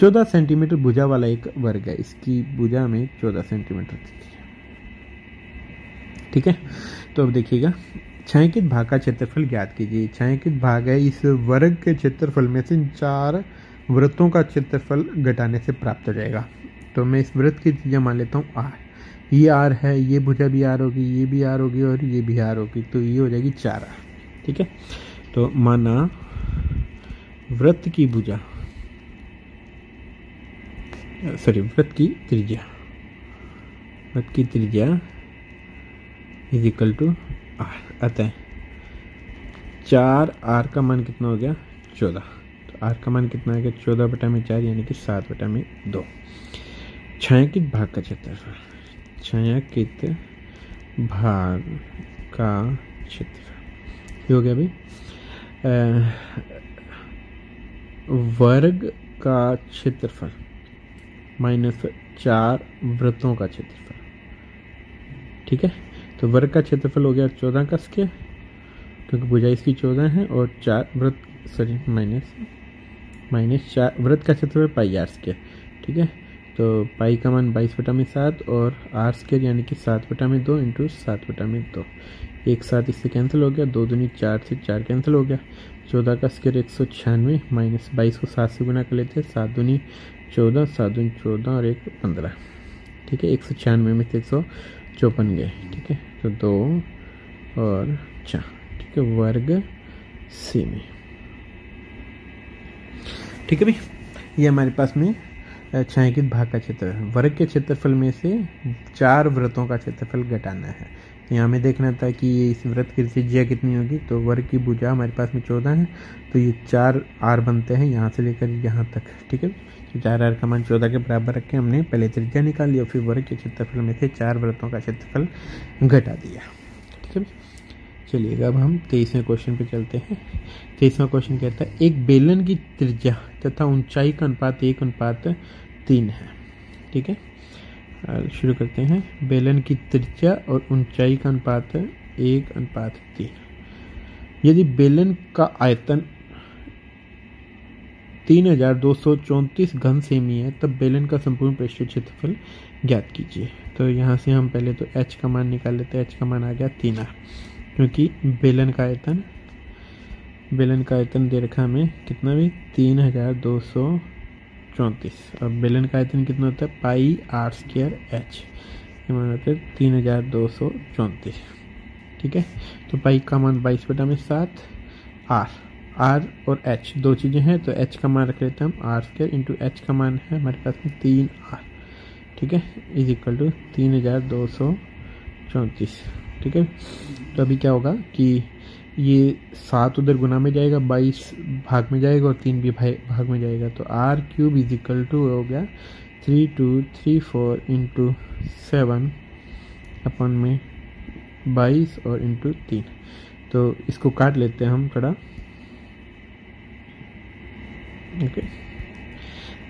14 सेंटीमीटर भुजा वाला एक वर्ग है। इसकी भुजा में 14 सेंटीमीटर थी। ठीक है, तो अब देखिएगा, छायांकित भाग का क्षेत्रफल ज्ञात कीजिए। छायांकित भाग है, इस वर्ग के क्षेत्रफल में से 4 वृत्तों का क्षेत्रफल घटाने से प्राप्त हो जाएगा। तो मैं इस वृत्त की त्रिज्या मान लेता हूँ R। ये R है, ये भुजा भी R होगी, ये भी R होगी, और ये भी R होगी, तो ये हो जाएगी 4R। ठीक है, तो माना वृत्त की भुजा, वृत्त की त्रिज्या इज इक्वल टू R। अतः 4R का मान कितना हो गया? 14। तो R का मान कितना आ गया? 14/4 यानी कि 7/2। छायांकित भाग का क्षेत्रफल, छायांकित भाग का क्षेत्रफल ये हो गया भाई वर्ग का क्षेत्रफल माइनस 4 वृत्तों का क्षेत्रफल। ठीक है, तो वर्ग का क्षेत्रफल हो गया 14 का स्क्वायर, क्योंकि भुजा इसकी 14 है, और 4 वृत्त माइनस 4 वृत्त का क्षेत्रफल पाई R स्क्वायर। ठीक है, तो पाई का मान 22/7 और R स्क्वायर यानी कि 7/2 इंटू 7/2। एक साथ इससे कैंसिल हो गया, 2 दूनी 4 से 4 कैंसिल हो गया। 14 का स्क्वायर 196 माइनस 22 को 7 से गुना कर लेते हैं। 7 दूनी 14, 7 दूनी 14 और 1 15। ठीक है, 196 में से 154 गए। ठीक है, तो 2 और 4। ठीक है, वर्ग C में। ठीक है भाई, ये हमारे पास में छायांकित भाग का क्षेत्रफल, वर्ग के क्षेत्रफल में से 4 वृत्तों का क्षेत्रफल घटाना है। तो यहाँ हमें देखना था कि ये इस वृत्त की त्रिज्या कितनी होगी। तो वर्ग की भुजा हमारे पास में 14 है, तो ये 4R बनते हैं यहाँ से लेकर यहाँ तक। ठीक है, तो 4R का मान 14 के बराबर रख के हमने पहले त्रिज्या निकाल लिया, फिर वर्ग के क्षेत्रफल में से 4 वृत्तों का क्षेत्रफल घटा दिया। ठीक है, चलिएगा अब हम 23वें क्वेश्चन पे चलते हैं। 23वां क्वेश्चन कहता है, एक बेलन की त्रिज्या तथा ऊंचाई का अनुपात 1:3 है। ठीक है, शुरू करते हैं। बेलन की त्रिज्या और ऊंचाई का अनुपात 1:3। यदि बेलन का आयतन 3234 घन सेमी है, तब बेलन का संपूर्ण पृष्ठीय क्षेत्रफल ज्ञात कीजिए। तो यहाँ से हम पहले तो h का मान निकाल लेते हैं। h का मान आ गया 3R, क्योंकि बेलन का आयतन दे रखा हमें कितना भी 3234। अब बेलन का आयतन कितना होता है? पाई R स्क्वायर H, ये मान होता है 3234। ठीक है, तो पाई का मान 22/7 R, आर और एच दो चीज़ें हैं, तो एच का मान रख लेते हैं हम r² इंटू एच का मान है हमारे पास में 3r, ठीक है, इज इक्वल टू 3234, ठीक है। तो अभी क्या होगा कि ये 7 उधर गुना में जाएगा, 22 भाग में जाएगा और 3 भी भाग में जाएगा, तो r³ इज इक्वल टू हो गया 3234 इंटू 7 अपन में 22 और इंटू 3। तो इसको काट लेते हैं हम थोड़ा, ओके।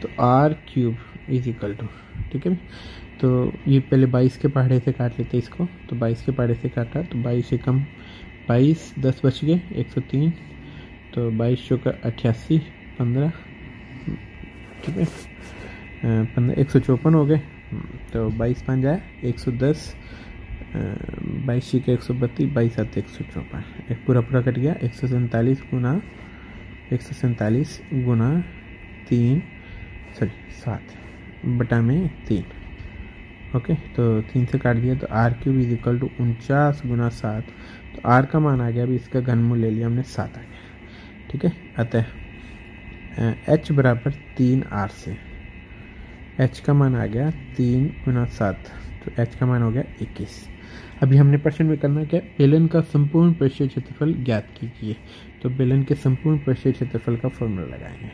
तो r³ इज इक्वल टू, ठीक है। तो ये पहले 22 के पहाड़े से काट लेते हैं इसको, तो 22 के पहाड़े से काटा तो 22 से कम 22, 10 बच गए 103, तो 22 चौका 88, 15, ठीक है, 15 154 हो गए, तो 22 5 जाए 110, 22 का 132, 22 7 154, एक पूरा कट गया 147 गुना 7 बटा में 3, ओके। तो 3 से काट दिया तो r³ इज इक्वल टू 49 गुना 7, तो r का मान आ गया, अभी इसका घनमूल ले लिया हमने 7 आ गया, ठीक है। अतः h बराबर 3r से h का मान आ गया 3 गुना 7, तो h का मान हो गया 21। अभी हमने प्रश्न में करना क्या, बेलन का संपूर्ण पृष्ठीय क्षेत्रफल ज्ञात कीजिए। तो बेलन के संपूर्ण पृष्ठीय क्षेत्रफल का फॉर्मूला लगाएंगे।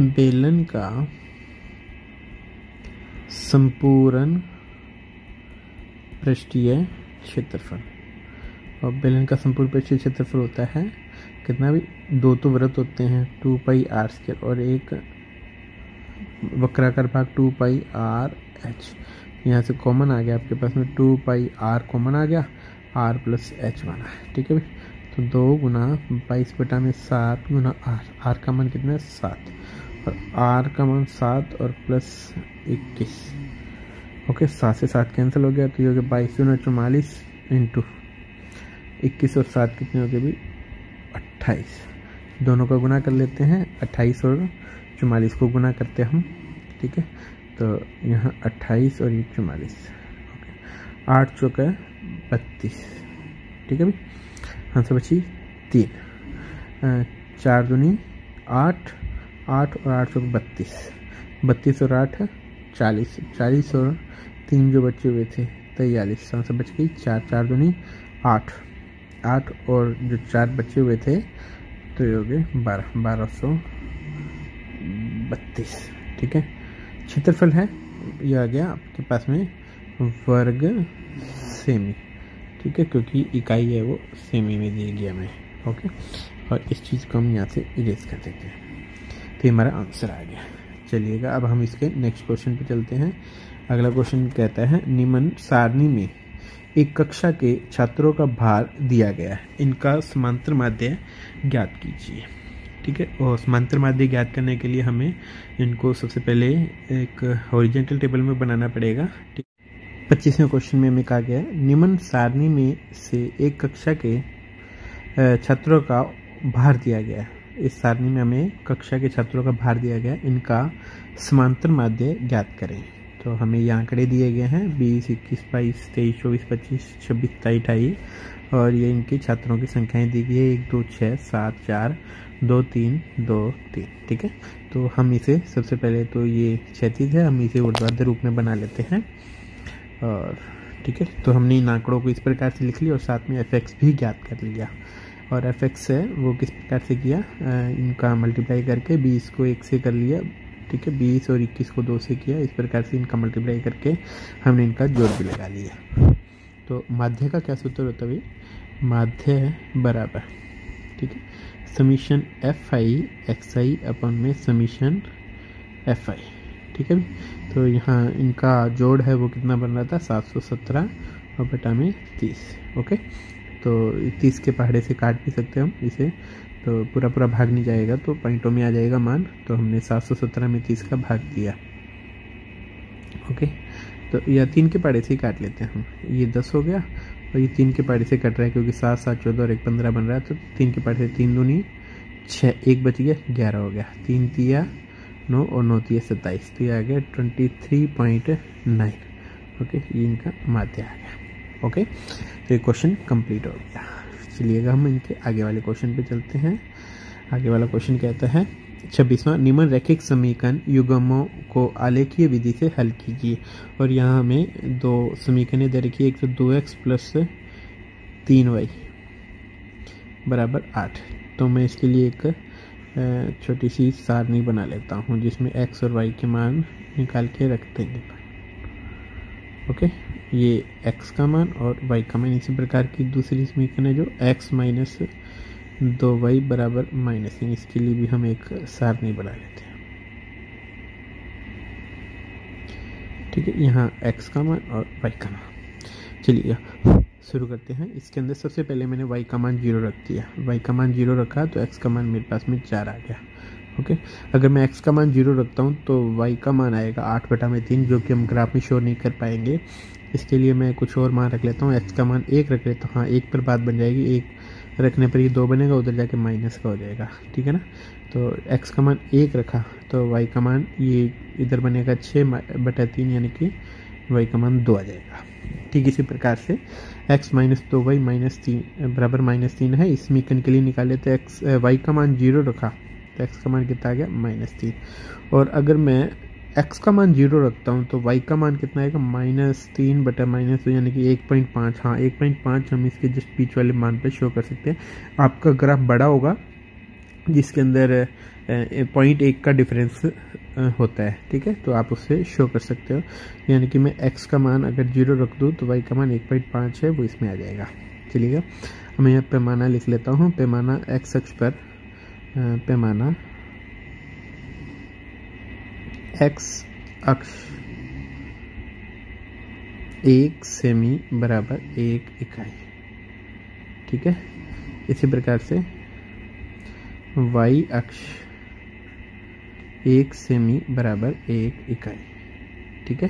बेलन का संपूर्ण पृष्ठीय क्षेत्रफल, और बेलन का संपूर्ण पृष्ठीय क्षेत्रफल होता है कितना भी, दो तो वृत्त होते हैं 2πr² और एक वक्राकार भाग 2πrh। यहाँ से कॉमन आ गया आपके पास में 2πr कॉमन आ गया, r प्लस h बना है, ठीक है भाई। तो 2 गुना 22 बटा में 7 गुना r का मान कितना है 7, और r का मान 7 और प्लस 21, ओके। 7 से 7 कैंसिल हो गया, तो ये हो गया 22 गुना 44 इंटू 21 और 7 कितने हो गए भी 28, दोनों का गुना कर लेते हैं, 28 और 44 को गुना करते हैं हम, ठीक है। तो यहाँ 28 और ये 44, ओके। 8 चौका 32, ठीक है भाई। आंसर बची 3, 4 दूनी 8, 8 और 8 चौका 32, 32 और 8 40, 40 और 3 जो बचे हुए थे 43, आंसर बच गई 4, 4 दूनी 8, 8 और जो 4 बचे हुए थे तो ये हो गए 1232, ठीक है। क्षेत्रफल है ये आ गया आपके पास में वर्ग सेमी, ठीक है, क्योंकि इकाई है वो सेमी में दी गई हमें, ओके। और इस चीज़ को हम यहाँ से इरेज कर देते हैं, तो ये हमारा आंसर आ गया। चलिएगा अब हम इसके नेक्स्ट क्वेश्चन पे चलते हैं। अगला क्वेश्चन कहता है निम्न सारणी में एक कक्षा के छात्रों का भार दिया गया है, इनका समांतर माध्य ज्ञात कीजिए, ठीक है। और समांतर माध्य ज्ञात करने के लिए हमें इनको सबसे पहले एक हॉरिजॉन्टल टेबल में बनाना पड़ेगा, ठीक। 25वें क्वेश्चन में हमें कहा गया है निम्न सारणी में से एक कक्षा के छात्रों का भार दिया गया है। इस सारणी में हमें कक्षा के छात्रों का भार दिया गया है, इनका समांतर माध्य ज्ञात करें। तो हमें ये आंकड़े दिए गए हैं 20, 21, 22, 23, 24, 25, 26, 27, 28 और ये इनकी छात्रों की संख्याएं दी गई है 1, 2, 6, 7, 4, 2, 3, 2, 3, ठीक है। तो हम इसे सबसे पहले तो ये क्षैतिज है, हम इसे ऊर्ध्वाधर रूप में बना लेते हैं, और ठीक है। तो हमने इन आंकड़ों को इस प्रकार से लिख लिया और साथ में fx भी ज्ञात कर लिया। और fx है वो किस प्रकार से किया, इनका मल्टीप्लाई करके 20 को 1 से कर लिया, ठीक है, 20 और 21 को 2 से किया, इस प्रकार से इनका मल्टीप्लाई करके हमने इनका जोड़ भी लगा लिया। तो माध्य का क्या सूत्र होता है भाई, माध्य बराबर, ठीक है, समीशन fi xi अपन में समीशन fi, ठीक है। तो यहाँ इनका जोड़ है वो कितना बन रहा था 717 और बटा में 30, ओके। तो 30 के पहाड़े से काट भी सकते हैं हम इसे, तो पूरा भाग नहीं जाएगा तो पॉइंटों में आ जाएगा मान, तो हमने 717 में 30 का भाग दिया, ओके। तो यह 3 के पहाड़े से ही काट लेते हैं हम, ये 10 हो गया और ये 3 के पहाड़े से कट रहा है क्योंकि 7, 7, 14 और 1, 15 बन रहा है, तो 3 के पहाड़े से 3 दूनी 6, 1 बच गया 11 हो गया, 3 तिया 9 और 9 तिया 27, तो ये आ गया 23.9, ओके। ये इनका माध्य आ गया, ओके। तो ये क्वेश्चन कंप्लीट हो गया। चलिएगा हम इनके आगे वाले क्वेश्चन पे चलते हैं। आगे वाला क्वेश्चन कहता है 26वां, निम्नलिखित समीकरण युग्मों को आलेखीय विधि से हल कीजिए। और यहाँ हमें दो समीकरण दे रखी है, एक तो 2x प्लस 3y बराबर 8। तो मैं इसके लिए एक छोटी सी सारणी बना लेता हूँ जिसमें x और y के मान निकाल के रख देंगे। ओके, ये x का मान और y का मान। इसी प्रकार की दूसरी समीकरण है जो x माइनस 2y बराबर -3, इसके लिए भी हम एक सारणी बना लेते हैं। ठीक है, यहाँ x का मान और y का मान। चलिए शुरू करते हैं। इसके अंदर सबसे पहले मैंने y का मान 0 रख दिया। y का मान 0 रखा तो x का मान मेरे पास में 4 आ गया। ओके, अगर मैं x का मान 0 रखता हूँ तो y का मान आएगा 8/3, जो कि हम ग्राफ में शो नहीं कर पाएंगे। इसके लिए मैं कुछ और मान रख लेता हूँ। x का मान 1 रख लेता हूँ। हाँ, 1 पर बात बन जाएगी, 1 रखने पर ये 2 बनेगा, उधर जाके माइनस का हो जाएगा। ठीक है ना, तो x का मान 1 रखा तो y का मान ये इधर बनेगा 6/3, यानी कि y का मान 2 आ जाएगा। ठीक इसी प्रकार से x माइनस 2y -3 बराबर -3 है। इस समीकरण के लिए निकाले तो y का मान 0 रखा तो x का मान कितना आ गया -3। और अगर मैं x का मान 0 रखता हूँ तो y का मान कितना आएगा -3/-2, यानी कि 1.5। हाँ, 1.5 हम इसके जस्ट बीच वाले मान पे शो कर सकते हैं। आपका ग्राफ बड़ा होगा जिसके अंदर 0.1 का डिफरेंस होता है। ठीक है, तो आप उससे शो कर सकते हो। यानी कि मैं x का मान अगर 0 रख दूँ तो y का मान 1.5 है, वो इसमें आ जाएगा। चलिएगा, मैं यहाँ पैमाना लिख लेता हूँ। पैमाना x अक्ष पर पैमाना x अक्ष 1 सेमी बराबर 1 इकाई। ठीक है, इसी प्रकार से y अक्ष 1 सेमी बराबर 1 इकाई। ठीक है,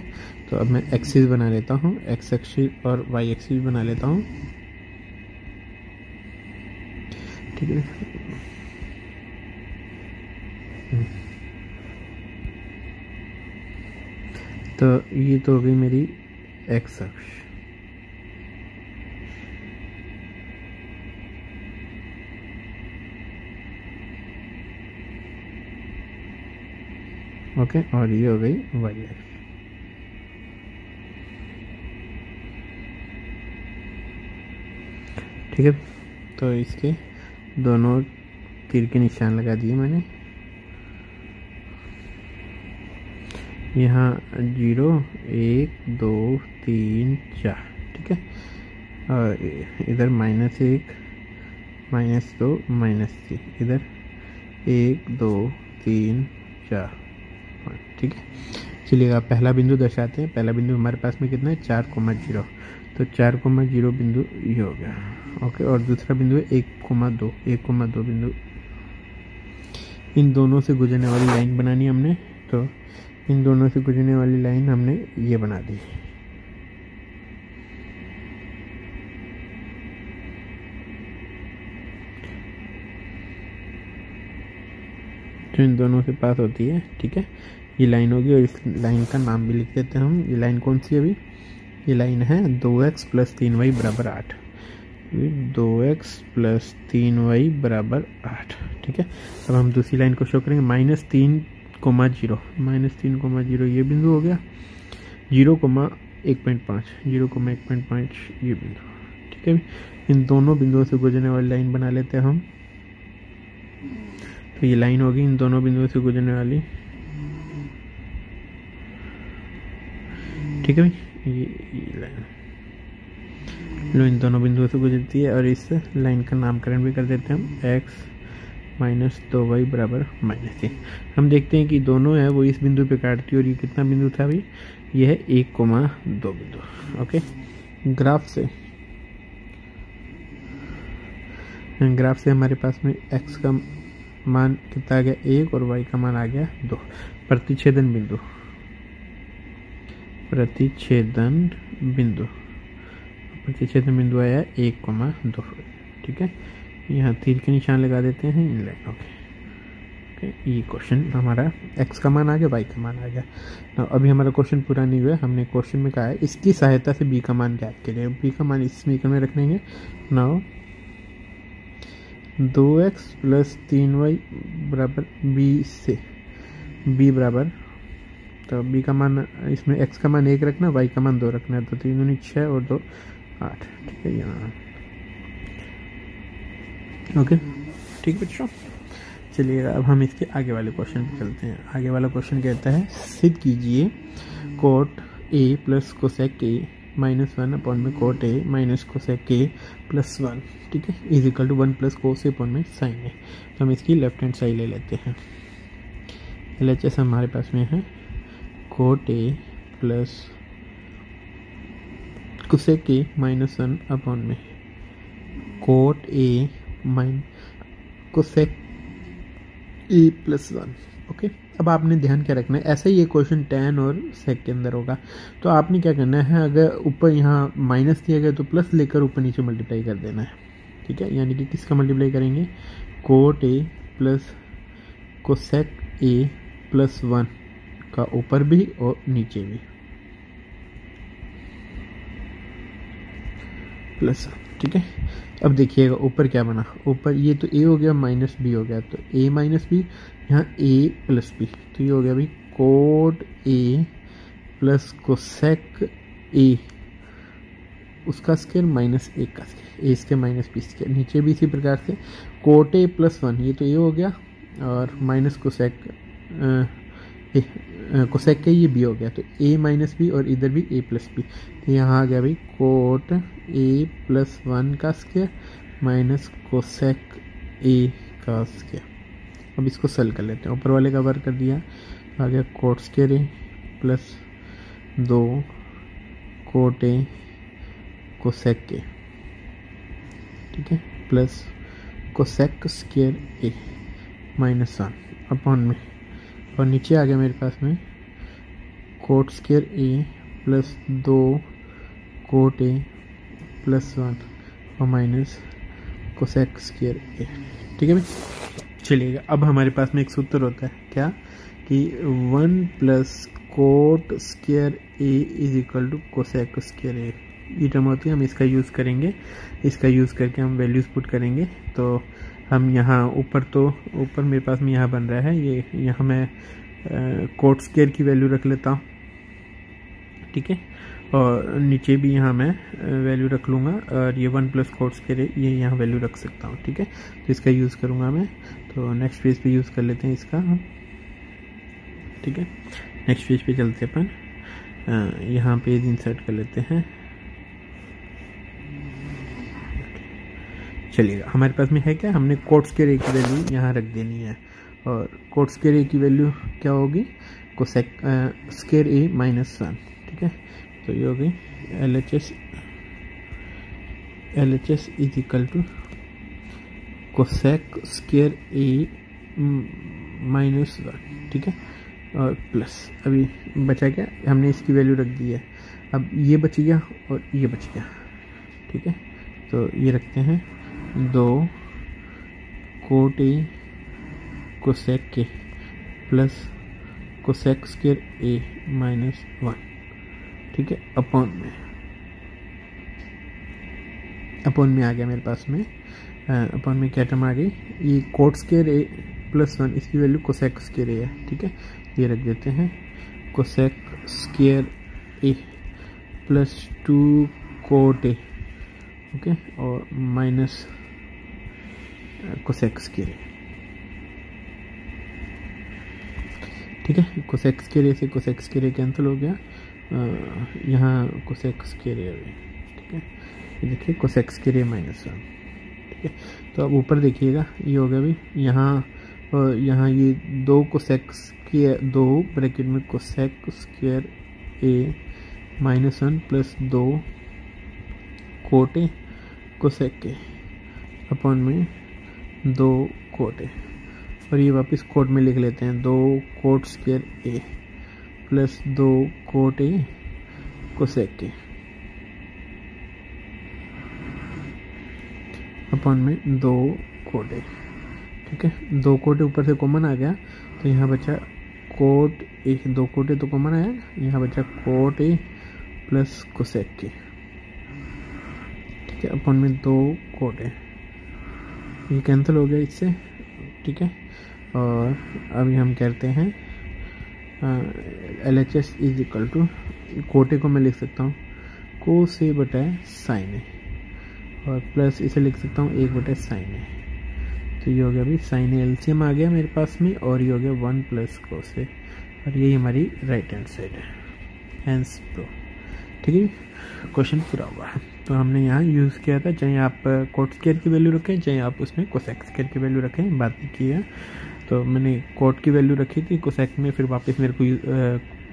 तो अब मैं एक्सिस बना लेता हूँ, x एक्सिस और y एक्सिस बना लेता हूँ। ठीक है, तो ये तो हो गई मेरी x अक्ष। ओके, और ये हो गई y अक्ष। ठीक है, तो इसके दोनों तीर के निशान लगा दिए मैंने। यहाँ 0 1 2 3 4। ठीक है, और इधर -1 -2 -3, इधर 1 2 3 4। ठीक है, चलिए आप पहला बिंदु दर्शाते हैं। पहला बिंदु हमारे पास में कितना है 4,0, तो 4,0 बिंदु ये हो गया। ओके, और दूसरा बिंदु है 1,2 बिंदु। इन दोनों से गुजरने वाली लाइन बनानी हमने, तो इन दोनों से गुजरने वाली लाइन हमने ये बना दी। जो इन दोनों के पास होती है। ठीक है, ये लाइन होगी और इस लाइन का नाम भी लिख देते हैं हम। ये लाइन कौन सी है अभी? ये लाइन है 2x प्लस 3y बराबर 8। 2x प्लस 3y बराबर 8। ठीक है, अब हम दूसरी लाइन को शो करेंगे -3,0 -3,0 ये बिंदु हो गया। 0,1.5 ये बिंदु। ठीक है, इन दोनों बिंदुओं से गुजरने वाली लाइन बना लेते हैं हम। तो ये लाइन होगी इन दोनों बिंदुओं से गुजरने वाली। ठीक है भाई, ये लाइन लो इन दोनों बिंदुओं से गुजरती है, और इस लाइन का नामकरण भी कर देते हैं हम x माइनस 2y बराबर -3। हम देखते हैं कि दोनों है वो इस बिंदु पे काटती है, और ये कितना बिंदु था भाई? ये है 1,2 बिंदु। ओके, ग्राफ से हमारे पास में x का मान कितना आ गया 1 और y का मान आ गया 2। प्रतिच्छेदन बिंदु आया 1,2। ठीक है, यहाँ तीर के निशान लगा देते हैं इन लाइनों के। ये क्वेश्चन हमारा x का मान आ गया, y का मान आ गया। तो अभी हमारा क्वेश्चन पूरा नहीं हुआ। हमने क्वेश्चन में कहा है इसकी सहायता से b का मान ज्ञात करें। b का मान इस समीकरण में रख लेंगे। नाउ 2x प्लस 3y बराबर b से b बराबर, तो b का मान इसमें x का मान 1 रखना, y का मान 2 रखना है, तो 3 दूनी 6 और 2 8। ठीक है यहाँ ओके। ठीक है बच्चों, चलिएगा अब हम इसके आगे वाले क्वेश्चन पे चलते हैं। आगे वाला क्वेश्चन कहता है सिद्ध कीजिए cot a plus cosec a minus 1 upon में cot a minus cosec a plus 1, ठीक है, is equal to 1 plus cos A upon में साइन ए। तो हम इसकी लेफ्ट हैंड साइड ले लेते हैं। LHS हमारे पास में है cot a plus cosec a minus 1 upon में cot a minus cosec A plus 1। Okay, अब आपने ध्यान क्या रखना है, ऐसा ही ये क्वेश्चन tan और sec के अंदर होगा, तो आपने क्या करना है, अगर ऊपर यहाँ माइनस दिया गया तो प्लस लेकर ऊपर नीचे मल्टीप्लाई कर देना है। ठीक है, यानी कि किसका मल्टीप्लाई करेंगे, cot A plus cosec A plus 1 का ऊपर भी और नीचे भी प्लस। ठीक है, अब देखिएगा ऊपर क्या बना, ऊपर ये तो a हो गया माइनस b हो गया, तो a माइनस बी, यहाँ a प्लस बी, तो ये हो गया भाई cot a plus cosec a उसका स्क्वायर माइनस a का square, a square minus b square. नीचे भी इसी प्रकार से कोट a प्लस 1, ये तो a हो गया, और माइनस कोसेक कोसेक के ये b हो गया, तो a माइनस बी और इधर भी a प्लस बी, तो यहाँ आ गया भाई कोट a प्लस 1 का स्क्वायर माइनस कोसेक a का स्क्वायर। अब इसको सॉल्व कर लेते हैं, ऊपर वाले का वर्क कर दिया, आ गया cot square a plus 2 cot a cosec a, ठीक है, plus cosec square a minus 1 upon में, और नीचे आ गया मेरे पास में cot square a plus 2 cot a plus 1 और माइनस कोसेक स्क्वायर a। ठीक है भाई, चलिएगा अब हमारे पास में एक सूत्र होता है क्या, कि 1 plus cot square a is equal to cosec square a, ये टर्म होती है, हम इसका यूज़ करेंगे, इसका यूज़ करके हम वैल्यूज़ पुट करेंगे। तो हम यहाँ ऊपर मेरे पास में यहाँ बन रहा है, ये यहाँ मैं कोट स्क्वायर की वैल्यू रख लेता हूँ, ठीक है, और नीचे भी यहाँ मैं वैल्यू रख लूँगा, और ये 1 प्लस कोट स्क्वायर ये यहाँ वैल्यू रख सकता हूँ। ठीक है, तो इसका यूज़ करूँगा मैं, तो नेक्स्ट पेज पे यूज़ कर लेते हैं इसका हम। ठीक है, नेक्स्ट पेज पे चलते अपन, यहाँ पेज इंसर्ट कर लेते हैं। चलिएगा हमारे पास में है क्या, हमने कोट स्क्वायर a की वैल्यू यहाँ रख देनी है, और कोट स्क्वायर a की वैल्यू क्या होगी, कोसेक स्क्वायर a माइनस 1। ठीक है, तो ये होगी LHS is equal to cosec square a minus 1। ठीक है, और प्लस अभी बचा क्या, हमने इसकी वैल्यू रख दी है, अब ये बच गया और ये बच गया। ठीक है, तो ये रखते हैं 2 कोट a कोसेक के plus cosec square a minus 1। ठीक है, अपॉन में आ गया मेरे पास में, अपॉन में क्या टर्म आ गई, ये कोट स्क्वायर a प्लस 1, इसकी वैल्यू कोसेक स्क्वायर a है। ठीक है, ये रख देते हैं cosec square a plus 2 cot a, okay, और माइनस कोसेक स्क्वायर a। ठीक है, कोसेक स्क्वायर a से कोसेक स्क्वायर a कैंसिल हो गया, यहाँ कोसेक स्क्वायर a। ठीक है, ये देखिए कोसेक स्क्वायर a माइनस 1। ठीक है, तो अब ऊपर देखिएगा, ये हो गया भाई यहाँ ये 2 कोसेक स्क्वायर 2 ब्रैकेट में cosec square a minus 1 plus 2 cot a cosec a upon में 2 कोट a, और ये वापस कोट में लिख लेते हैं 2 cot square a plus 2 cot a cosec a upon में 2 कोट a। ठीक है, 2 कोट a ऊपर से कॉमन आ गया, तो यहाँ बचा कोट a, 2 कोट a तो कॉमन आया, यहाँ बचा cot a plus cosec a। ठीक है, अपॉन में 2 कोट a, ये कैंसिल हो गया इससे, ठीक है। और अभी हम कहते हैं LHS इज इक्वल टू, कोटे को मैं लिख सकता हूँ कोस ए बटा साइन ए, और प्लस इसे लिख सकता हूँ 1/sin ए। तो ये हो गया अभी साइन ए, एलसीएम आ गया मेरे पास में, और ये हो गया 1 + कोस ए, और यही हमारी राइट हैंड साइड है, हैंस प्रो, ठीक है। क्वेश्चन पूरा हुआ है। तो हमने यहाँ यूज़ किया था, चाहे आप कोट स्क्वायर की वैल्यू रखें, चाहे आप उसमें कोसेक स्क्वायर की वैल्यू रखें, बात नहीं की है। तो मैंने कोट की वैल्यू रखी थी कोसेक में, फिर वापस मेरे को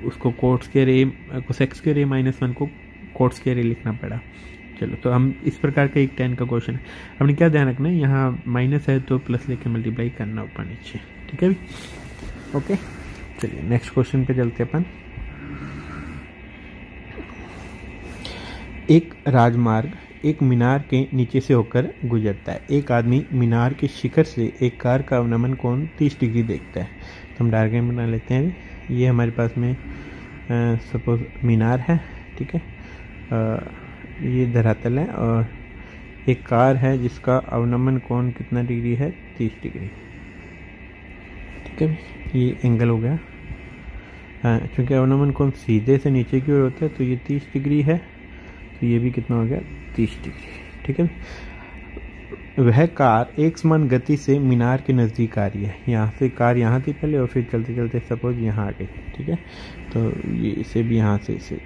उसको कोट स्क्वायर ए, कोसेक स्क्वायर ए -1 को कोट स्क्वायर ए लिखना पड़ा। चलो, तो हम इस प्रकार का एक 10 का क्वेश्चन है। हमने क्या ध्यान रखना है, यहाँ माइनस है तो प्लस लेके मल्टीप्लाई करना ऊपर नीचे, ठीक है भी। ओके, चलिए नेक्स्ट क्वेश्चन पे चलते अपन। एक राजमार्ग एक मीनार के नीचे से होकर गुजरता है। एक आदमी मीनार के शिखर से एक कार का अवनमन कोण 30 डिग्री देखता है। तो हम डायग्राम बना लेते हैं। ये हमारे पास में सपोज मीनार है, ठीक है। ये धरातल है और एक कार है जिसका अवनमन कोण कितना डिग्री है, 30 डिग्री, ठीक है। ये एंगल हो गया। क्योंकि अवनमन कोण सीधे से नीचे की ओर होता है तो ये 30 डिग्री है, तो ये भी कितना हो गया, 30 डिग्री, ठीक है। वह कार एक समान गति से मीनार के नज़दीक आ रही है। यहाँ से कार यहाँ थी पहले और फिर चलते चलते सपोज यहाँ आ गई, ठीक है। तो ये इसे भी यहाँ से इसे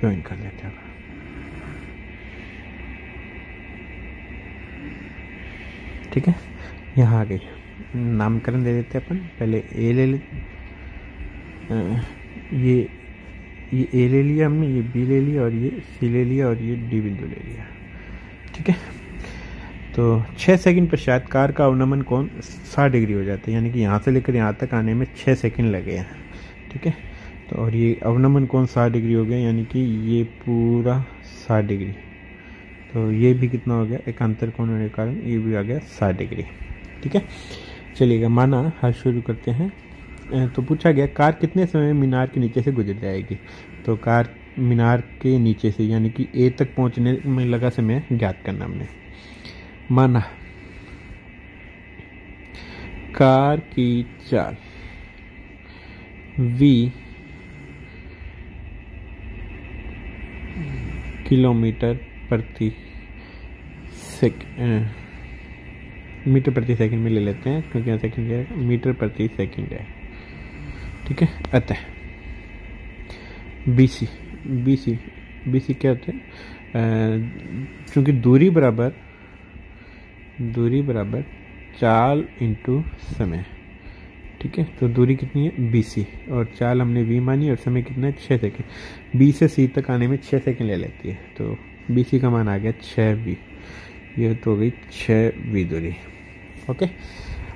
ज्वाइन कर लेते हैं, ठीक है। यहाँ आ गई, नामकरण दे देते हैं अपन। पहले ए ले लेते, ये ए ले लिया हमने, ये बी ले लिया, और ये सी ले लिया, और ये डी बिंदु ले लिया, ठीक है। तो 6 सेकंड पश्चात कार का अवनमन कोण 60 डिग्री हो जाता है, यानी कि यहाँ से लेकर यहाँ तक आने में 6 सेकंड लगे हैं, ठीक है। तो और ये अवनमन कोण 60 डिग्री हो गया, यानी कि ये पूरा 60 डिग्री। तो ये भी कितना हो गया, एक अंतर कोण होने के कारण ये भी आ गया 60 डिग्री, ठीक है। चलिएगा, माना हल शुरू करते हैं। तो पूछा गया कार कितने समय में मीनार के नीचे से गुजर जाएगी। तो कार मीनार के नीचे से यानी कि ए तक पहुंचने में लगा समय ज्ञात करना हमने। माना कार की चाल v किलोमीटर प्रति सेकंड, मीटर प्रति सेकंड में ले लेते हैं क्योंकि यहाँ सेकंड क्या है, मीटर प्रति सेकंड है, ठीक है। अतः BC क्या होता है, क्योंकि दूरी बराबर चाल इंटू समय, ठीक है। तो दूरी कितनी है, BC, और चाल हमने V मानी, और समय कितना है, 6 सेकंड। B से C तक आने में 6 सेकंड ले लेती है, तो BC का मान आ गया 6V। ये तो हो गई 6V दूरी, ओके।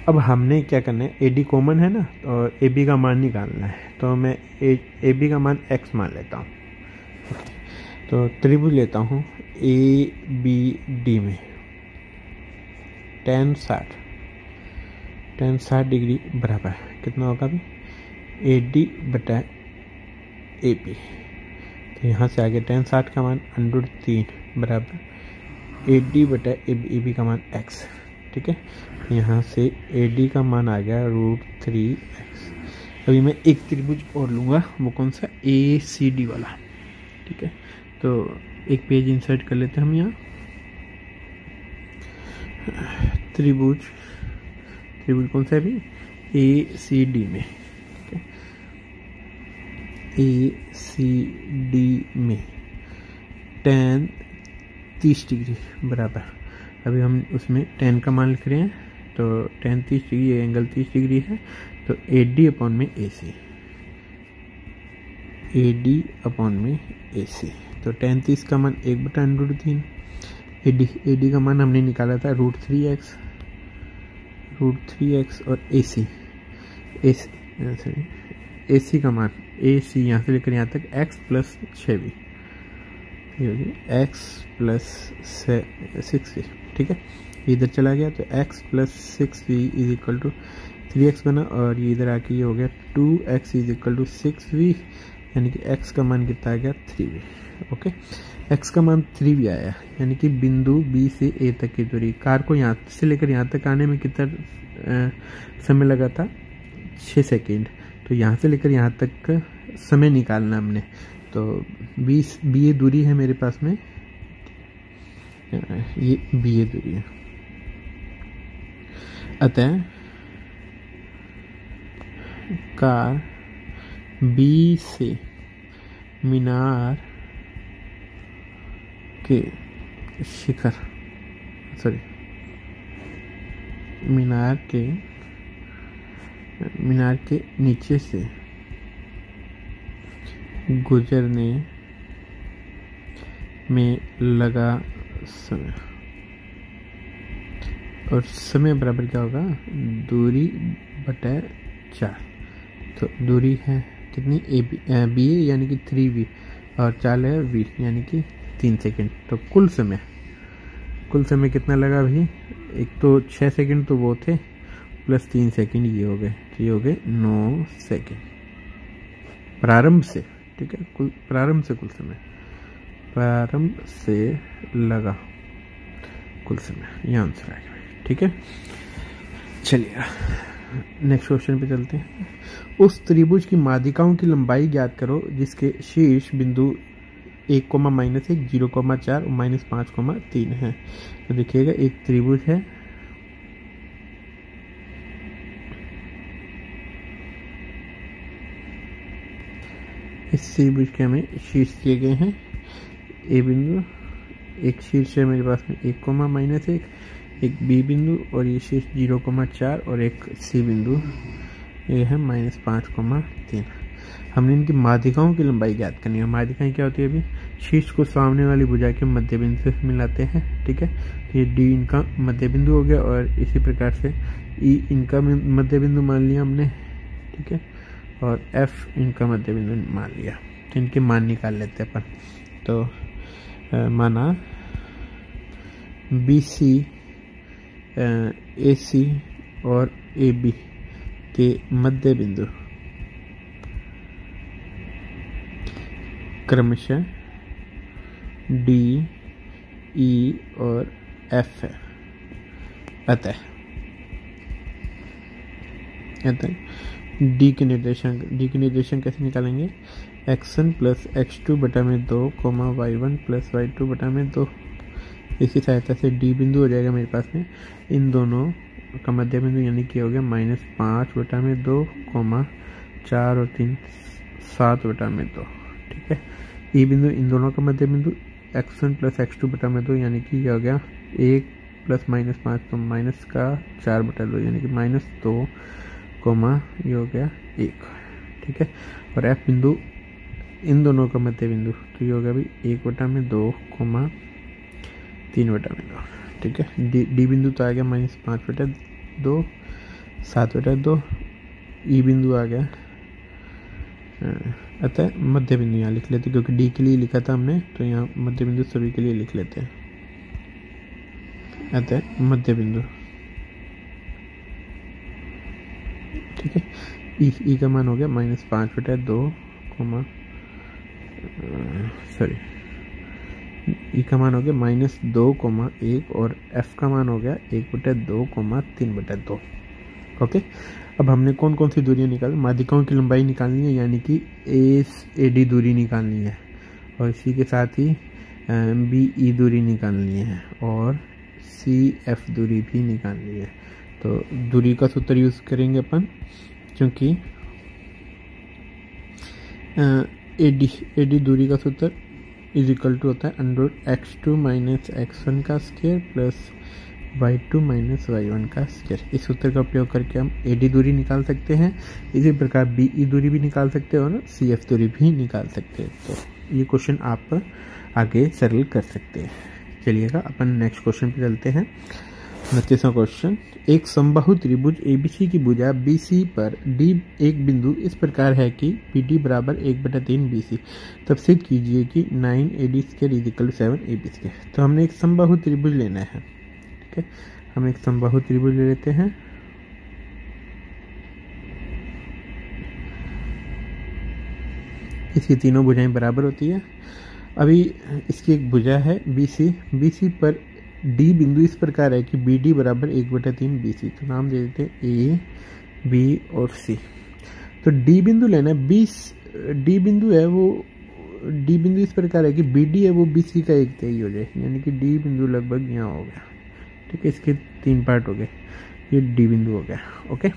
अब हमने क्या करना है, AD कॉमन है ना, और AB का मान निकालना है। तो मैं AB का मान X मान लेता हूँ, तो त्रिभुज लेता हूँ ABD में tan 60 डिग्री बराबर कितना होगा अभी, AD बटा AB। तो यहाँ से आगे tan 60 का मान √3 बराबर AD बटा AB का मान X, ठीक है। यहाँ से AD का मान आ गया √3x। अभी मैं एक त्रिभुज और लूँगा, वो कौन सा, ACD वाला, ठीक है। तो एक पेज इंसर्ट कर लेते हैं हम यहाँ। त्रिभुज कौन सा है अभी, ACD में, ठीक है। ACD में tan 30 डिग्री बराबर, अभी हम उसमें tan का मान लिख रहे हैं, तो tan 30 डिग्री, ये एंगल 30 डिग्री है, तो AD अपॉन में AC। तो tan 30 का मान 1/√3, AD का मान हमने निकाला था √3x, और AC का मान, AC यहाँ से लेकर यहाँ तक x + 6v, x + 6v, ठीक है। इधर चला गया तो x + 6v = 3x बना, और ये इधर आके ये हो गया 2x = 6v, यानी कि x का मान कितना आ गया 3v। ओके, x का मान 3v आया, यानी कि बिंदु B से A तक की दूरी। कार को यहाँ से लेकर यहाँ तक आने में कितना समय लगा था, 6 सेकेंड। तो यहाँ से लेकर यहाँ तक का समय निकालना हमने। तो B दूरी है मेरे पास में, ये B दूरी है। अतः कार B से मीनार के शिखर, मीनार के नीचे से गुजरने में लगा समय, और समय बराबर क्या होगा, दूरी बटा 4। तो दूरी है कितनी, बी यानी कि 3v, और 4 है v यानी कि 3 सेकेंड। तो कुल समय कितना लगा भाई, एक तो 6 सेकेंड तो वो थे, प्लस 3 सेकेंड ये हो गए, तो ये हो गए 9 सेकेंड प्रारंभ से। ठीक है, प्रारंभ से लगा कुल समय, ये आंसर आएगा भाई। ठीक है, चलिए नेक्स्ट क्वेश्चन पे चलते हैं। उस त्रिभुज की माध्यिकाओं की लंबाई ज्ञात करो जिसके शीर्ष बिंदु 1, -1, 0, 4 और -5, 3 है। तो देखिएगा एक त्रिभुज है, इस त्रिभुज के हमें शीर्ष दिए गए हैं। ए बिंदु, एक शीर्ष है मेरे पास में 1, -1, एक बी बिंदु, और ये शीर्ष 0, 4 और एक सी बिंदु, ये है -5, 3। हमने इनकी माध्यिकाओं की लंबाई ज्ञात करनी है। माध्यिकाएं क्या होती है, अभी शीर्ष को सामने वाली भुजा के मध्य बिंदु से मिलाते हैं। ठीक है, तो ये डी इनका मध्य बिंदु हो गया, और इसी प्रकार से ई इनका मध्य बिंदु मान लिया हमने। ठीक है, और एफ इनका मध्य बिंदु मान लिया। तो इनके मान निकाल लेते हैं अपन। तो माना बी सी, ए सी और ए बी के मध्य बिंदु क्रमशः डी, ई और एफ है। अतः डी के निर्देशांक कैसे निकालेंगे, x1 प्लस x2 बटा में 2, y1 प्लस y2 बटा में 2। इसकी सहायता से डी बिंदु हो जाएगा मेरे पास में इन दोनों का मध्य बिंदु, यानी कि हो गया -5 बटा में 2, 4 और 3 7 बटा में 2। ठीक है, ई बिंदु इन दोनों का मध्य बिंदु x1 प्लस x2 बटा में 2, यानी कि ये हो गया 1 प्लस -5 तो माइनस का 4 बटा 2, यानी कि -2, ये हो गया 1। ठीक है, और एफ बिंदु इन दोनों का मध्य बिंदु, तो ये होगा भी 1 बटा में 2, 3 बटा में 2। ठीक है, डी बिंदु तो आ गया -5 बटा 2, 7 बटा 2। ई बिंदु आ गया, अतः मध्य बिंदु यहाँ लिख लेते, क्योंकि डी के लिए लिखा था हमने, तो यहाँ मध्य बिंदु सभी के लिए लिख लेते हैं। अतः मध्य बिंदु, ठीक है, ई का मान हो गया -5 बटा 2, ई का मान हो गया -2, 1 और एफ का मान हो गया 1 बटा 2, 3 बटा 2। ओके, अब हमने कौन कौन सी दूरियां निकाली, माध्यिकाओं की लंबाई निकालनी है, यानी कि ए डी दूरी निकालनी है, और इसी के साथ ही बी ई दूरी निकालनी है, और सी एफ दूरी भी निकालनी है। तो दूरी का सूत्र यूज करेंगे अपन, क्योंकि ए डी दूरी का सूत्र इज इक्वल टू होता है √x2 माइनस x1 का square plus y2 minus y1 का स्क्वायर। इस सूत्र का उपयोग करके हम AD दूरी निकाल सकते हैं, इसी प्रकार BE दूरी भी निकाल सकते हैं और CF दूरी भी निकाल सकते हैं। तो ये क्वेश्चन आप आगे सरल कर सकते हैं। चलिएगा अपन नेक्स्ट क्वेश्चन पे चलते हैं। 29वां क्वेश्चन, एक समबाहु त्रिभुज ABC की भुजा BC पर D एक बिंदु इस प्रकार है कि BD बराबर 1/3 BC। तब सिद्ध कीजिए कि 9AD square is equal 7 AB square. तो हमने एक समबाहु त्रिभुज लेना है, ठीक है। हम एक समबाहु त्रिभुज ले लेते हैं। इसकी तीनों भुजाएं बराबर होती है। अभी इसकी एक भुजा है BC पर D बिंदु इस प्रकार है कि BD बराबर 1/3 BC। तो नाम दे देते हैं A, B और C। तो D बिंदु लेना है। D बिंदु है वो, D बिंदु इस प्रकार है कि BD है वो BC का 1/3 हो जाए, यानी कि D बिंदु लगभग यहाँ हो गया। ठीक है, इसके 3 पार्ट हो गए, ये D बिंदु हो गया। ओके,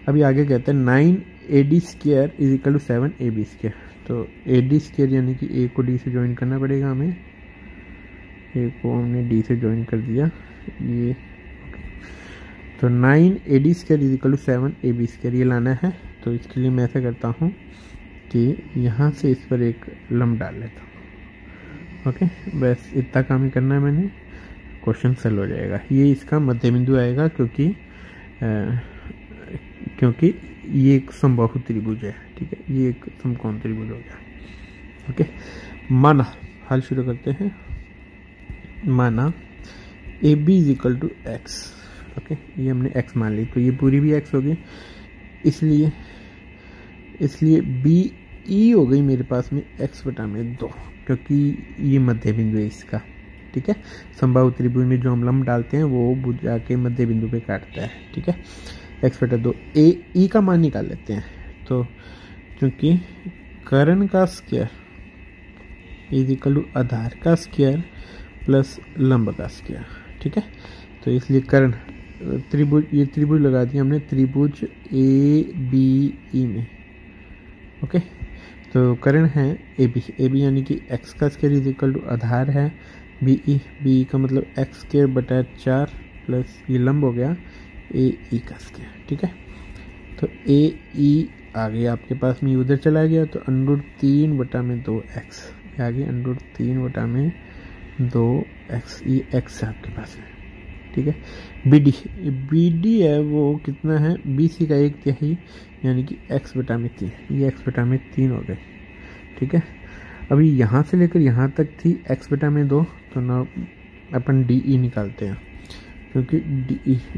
अभी आगे कहते हैं 9AD square is equal to 7AB square. तो AD स्क्वायर यानी कि A को D से ज्वाइन करना पड़ेगा हमें, A को हमने D से ज्वाइन कर दिया ये। तो 9AD square is equal to 7AB square ये लाना है। तो इसके लिए मैं ऐसा करता हूँ कि यहाँ से इस पर एक लंब डाल लेता हूँ। ओके, बस इतना काम ही करना है मैंने, क्वेश्चन सॉल्व हो जाएगा। ये इसका मध्य बिंदु आएगा क्योंकि ये एक समबाहु त्रिभुज है। ठीक है, ये एक समकोण त्रिभुज हो गया। ओके, माना हल शुरू करते हैं। माना AB is equal to x। Okay, ये हमने x मान ली, तो ये पूरी भी x होगी, इसलिए BE हो गई मेरे पास में x/2, क्योंकि ये मध्य बिंदु है इसका। ठीक है, समबाहु त्रिभुज में जो हम लंब डालते हैं वो भुजा के मध्य बिंदु पे काटता है। ठीक है, x/2। E का मान निकाल लेते हैं। तो क्योंकि कर्ण का स्क्वायर इज इक्वल टू आधार का स्क्वायर प्लस लंब का स्क्वायर। ठीक है, तो इसलिए कर्ण त्रिभुज, ये त्रिभुज लगा दिया हमने त्रिभुज ABE में। ओके, तो कर्ण है AB यानी कि x का स्क्वायर इज इक्वल टू आधार है BE का मतलब x² प्लस ये लंब हो गया AE का स्क्वायर। ठीक है, तो AE आ गया आपके पास में, उधर चला गया तो √3/2x आ गया, √3/2x। ये x है आपके पास में। ठीक है, BD है वो कितना है, BC का 1/3 यानी कि x/3, ये x/3 हो गए। ठीक है, अभी यहाँ से लेकर यहाँ तक थी x/2, तो ना अपन DE निकालते हैं, क्योंकि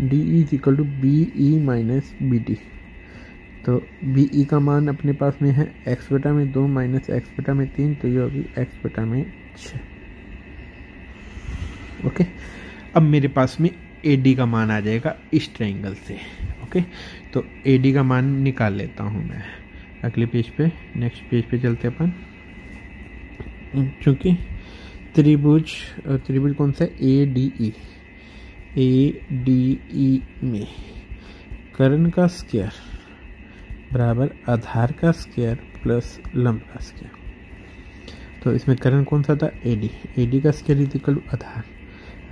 DE is equal to BE minus BD। तो BE का मान अपने पास में है x/2 माइनस x/3, तो ये होगी x/6। ओके, अब मेरे पास में AD का मान आ जाएगा इस ट्रायंगल से। ओके, तो AD का मान निकाल लेता हूँ मैं अगले पेज पे, नेक्स्ट पेज पे चलते अपन। क्योंकि त्रिभुज कौन सा है, ADE में कर्ण का स्क्वायर बराबर आधार का स्क्वायर प्लस लंब का स्क्वायर। तो इसमें कर्ण कौन सा था, AD का स्क्वायर इज इक्वल टू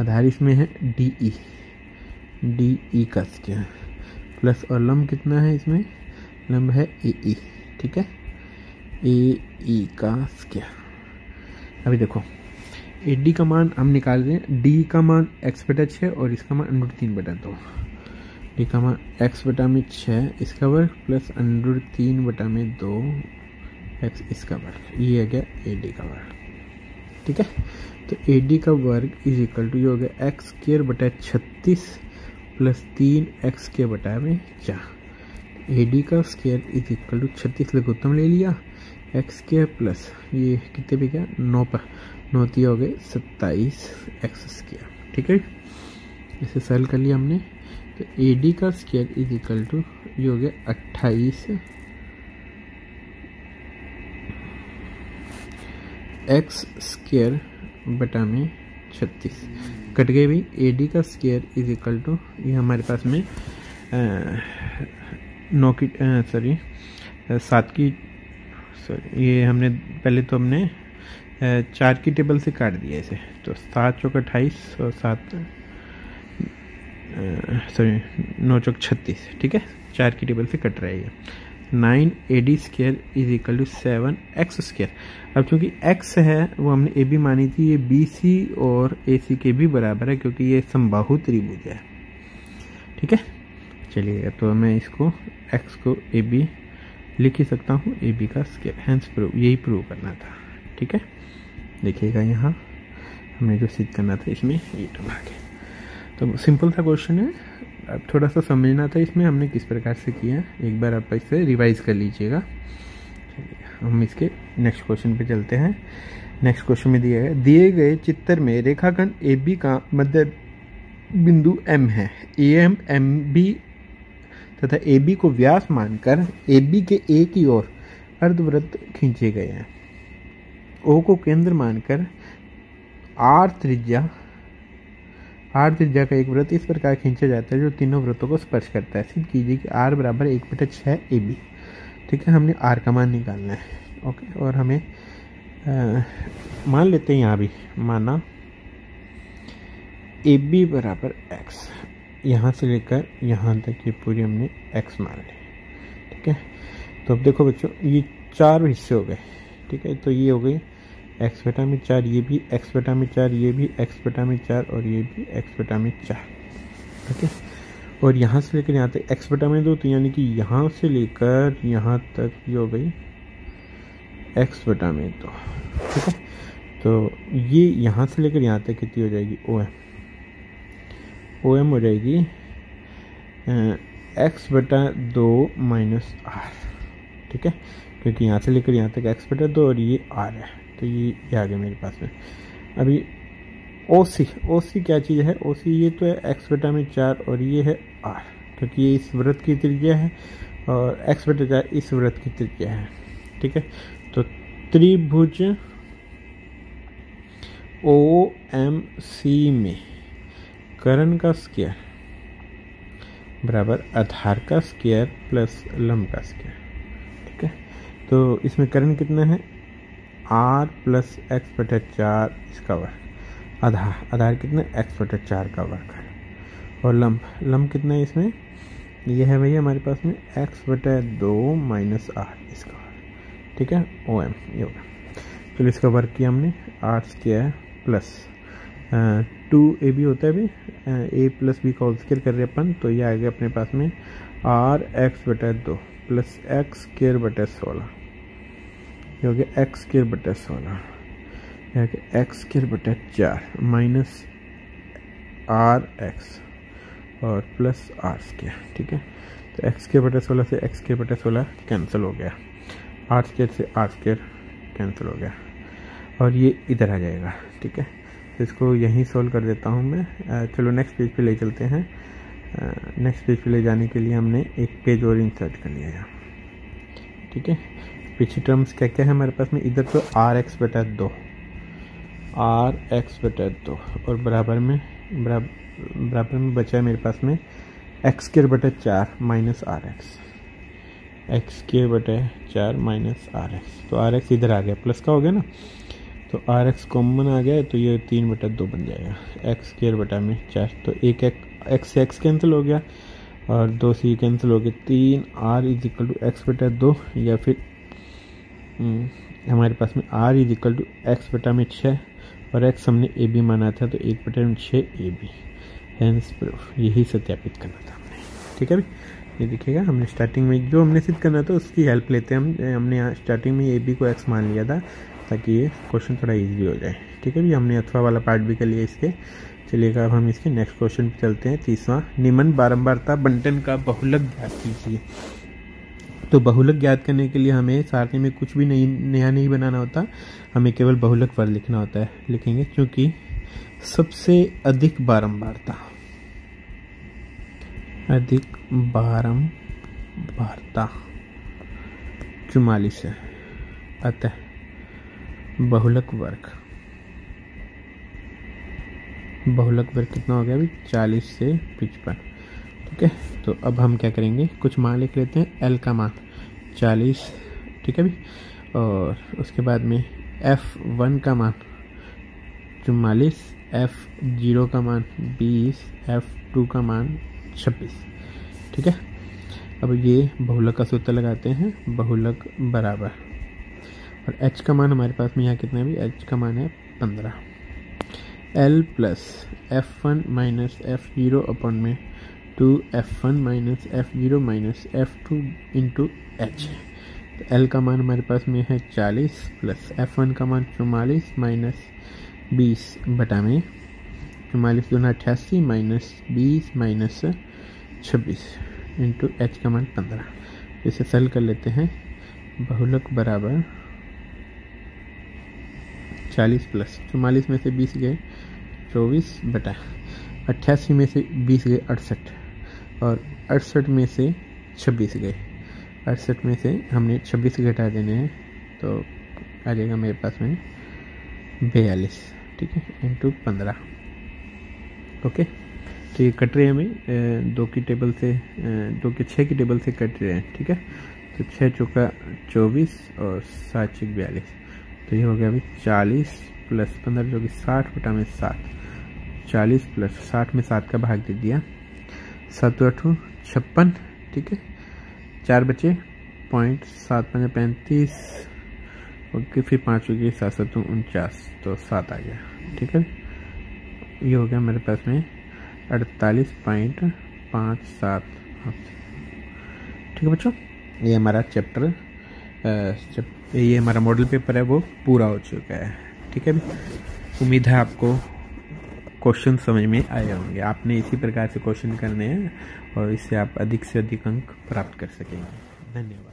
आधार इसमें है DE का स्क्वायर प्लस, और लंब कितना है इसमें, लंब है AE। ठीक है, AE का स्क्वायर। अभी देखो AD का मान हम निकाल रहे हैं, D का मान x/6 और इसका मान √3/2। D का मान x/6 इसका वर्ग प्लस √3/2 x इसका वर्ग, ये आ गया AD का वर्ग। ठीक है, तो AD का वर्ग इज इक्वल टू ये हो गया x² प्लस 3x²/4। AD का स्क्वायर इज इक्वल टू 36 लघुत्तम ले लिया, x² प्लस ये कितने पे गया 9 पर, 9 हो गए 27x²। ठीक है, इसे सॉल्व कर लिया हमने। तो AD का स्क्वायर इज इक्वल टू ये हो गया 28 x²/36 कट गए भी। AD का स्क्वायर इज इक्वल टू ये हमारे पास में 7 की, ये हमने पहले तो हमने 4 की टेबल से काट दिया इसे, तो 7 चौक 28 और 9 चौक 36। ठीक है, 4 की टेबल से कट रहा है ये। 9AD square is equal to 7x²। अब चूंकि x है वो हमने AB मानी थी, ये BC और AC के भी बराबर है क्योंकि ये समबाहु त्रिभुज है। ठीक है, चलिए तो मैं इसको x को AB लिख ही सकता हूँ, AB का स्क्वायर, हैंस प्रूव, यही प्रूव करना था। ठीक है, देखिएगा यहाँ हमने जो सिद्ध करना था इसमें ये टर्म आ गया। तो सिंपल सा क्वेश्चन है, अब थोड़ा सा समझना था इसमें हमने किस प्रकार से किया, एक बार आप इसे रिवाइज कर लीजिएगा। चलिए। हम इसके नेक्स्ट क्वेश्चन पे चलते हैं। नेक्स्ट क्वेश्चन में दिए गए चित्र में रेखाखंड AB का मध्य बिंदु M है। AM MB तथा AB को व्यास मानकर AB के A की ओर अर्धवृत्त खींचे गए हैं। O को केंद्र मानकर R त्रिज्या का एक वृत्त इस प्रकार खींचा जाता है जो तीनों वृत्तों को स्पर्श करता है। सिद्ध कीजिए कि R बराबर 1/6 AB। ठीक है, हमने R का मान निकालना है। ओके, और हमें मान लेते हैं, यहाँ भी माना AB बराबर x, यहाँ से लेकर यहाँ तक ये पूरी हमने x मान ली। ठीक है, तो अब देखो बच्चों, ये 4 हिस्से हो गए। ठीक है, तो ये हो गई x/4, ये भी x/4, ये भी x/4 और ये भी x/4। ठीक है, और यहाँ से लेकर यहाँ तक x/2, तो यानी कि यहाँ से लेकर यहाँ तक ये हो गई x/2। ठीक है, तो ये यहाँ से लेकर यहाँ तक कितनी हो जाएगी, OM हो जाएगी x/2 माइनस r। ठीक है, क्योंकि यहाँ से लेकर यहाँ तक x/2 और ये r है, तो ये आ गया मेरे पास में। अभी OC क्या चीज़ है, OC ये तो है x/4 और ये है r, क्योंकि ये इस वृत्त की त्रिज्या है और x/4 इस वृत्त की त्रिज्या है। ठीक है, तो त्रिभुज OMC में कर्ण का स्क्वायर बराबर आधार का स्क्वायर प्लस लंब का स्क्वायर। ठीक है, तो इसमें कर्ण कितना है, r प्लस x/4 इसका वर्ग, आधार कितना x/4 का वर्ग है, और लंब कितना है इसमें, ये है भैया हमारे पास में x/2 माइनस r इसका वर्ग। ठीक है, OM ये होगा। तो इसका वर्ग किया हमने, r² प्लस 2AB होता है अभी, A प्लस B का होल स्क्वायर कर रहे अपन, तो ये आ गया अपने पास में rx/2 प्लस x²/16, ये हो गया x²/16, ये हो गया x²/4 माइनस rx और प्लस r²। ठीक है, तो x²/16 से x²/16 कैंसिल हो गया, r² से r² कैंसिल हो गया, और ये इधर आ जाएगा। ठीक है, तो इसको यहीं सोल्व कर देता हूँ मैं। चलो नेक्स्ट पेज पे ले चलते हैं। नेक्स्ट पेज पे ले जाने के लिए हमने एक पेज और इंसर्ट कर लिया है। ठीक है, पीछे टर्म्स क्या क्या है हमारे पास में, इधर तो rx/2 और बराबर में बचा है मेरे पास में x²/4 minus x²/4 minus rx, तो rx इधर आ गया, प्लस का हो गया ना, तो rx कॉमन आ गया, तो ये 3/2 बन जाएगा, x²/4, तो एक x से x कैंसिल हो गया और 2 से कैंसिल हो गया, 3r = x/2, या फिर हमारे पास में r = x/6 और x हमने AB माना था, तो 1/6 AB, हेंस प्रूफ, यही सत्यापित करना था हमने। ठीक है भाई, ये देखिएगा, हमने स्टार्टिंग में जो हमने सिद्ध करना था उसकी हेल्प लेते हैं हमने यहाँ स्टार्टिंग में AB को x मान लिया था, ताकि ये क्वेश्चन थोड़ा इजी हो जाए। ठीक है भी, हमने अथवा वाला पार्ट भी कर लिया इसके। चलिएगा, अब हम इसके नेक्स्ट क्वेश्चन पे चलते हैं। 30वां, निम्न बारंबारता बंटन का बहुलक ज्ञात कीजिए। तो बहुलक ज्ञात करने के लिए हमें सारणी में कुछ भी नया नहीं बनाना होता, हमें केवल बहुलक पर लिखना होता है। लिखेंगे क्योंकि सबसे अधिक बारंबारता 44 है, अतः बहुलक वर्ग कितना हो गया अभी, 40 से 55। ठीक है, तो अब हम क्या करेंगे, कुछ मान लिख लेते हैं। L का मान 40, ठीक है भी, और उसके बाद में F1 का मान 44, F0 का मान 20, F2 का मान 26। ठीक है, अब ये बहुलक का सूत्र लगाते हैं, बहुलक बराबर, और h का मान हमारे पास में यहाँ कितना है भी, h का मान है 15, L plus F1 minus F0 अपन में 2F1 minus F0 minus F2 into h। तो L का मान हमारे पास में है 40 प्लस F1 का मान 44 माइनस 20 बटा में 44 दूना 88 माइनस 20 माइनस 26 इंटू h का मान 15। इसे सरल कर लेते हैं, बहुलक बराबर 40 प्लस 44 में से 20 गए 24/88 में से 20 गए 68 और 68 में से 26 गए। 68 में से हमने 26 घटा देने हैं तो आ जाएगा मेरे पास में 42, ठीक है, इंटू 15। ओके, तो ये कट रहे हैं हमें 2 की टेबल से 2 के 6 की टेबल से कट रहे हैं, ठीक है। तो 6 चौका 24 और 7 चौक 42, तो ये हो गया अभी 40 प्लस 15 जो कि 60/7। 40 प्लस 60 में 7 का भाग दे दिया, 7 8 56, ठीक है। 4 बचे 0.7 35, ओके, फिर 5 हो गई 7 7 49, तो 7 आ गया, ठीक है। ये हो गया मेरे पास में 48.57, ठीक है बच्चों। ये हमारा चैप्टर ये हमारा मॉडल पेपर है वो पूरा हो चुका है, ठीक है। उम्मीद है आपको क्वेश्चन समझ में आए होंगे। आपने इसी प्रकार से क्वेश्चन करने हैं और इससे आप अधिक से अधिक अंक प्राप्त कर सकेंगे। धन्यवाद।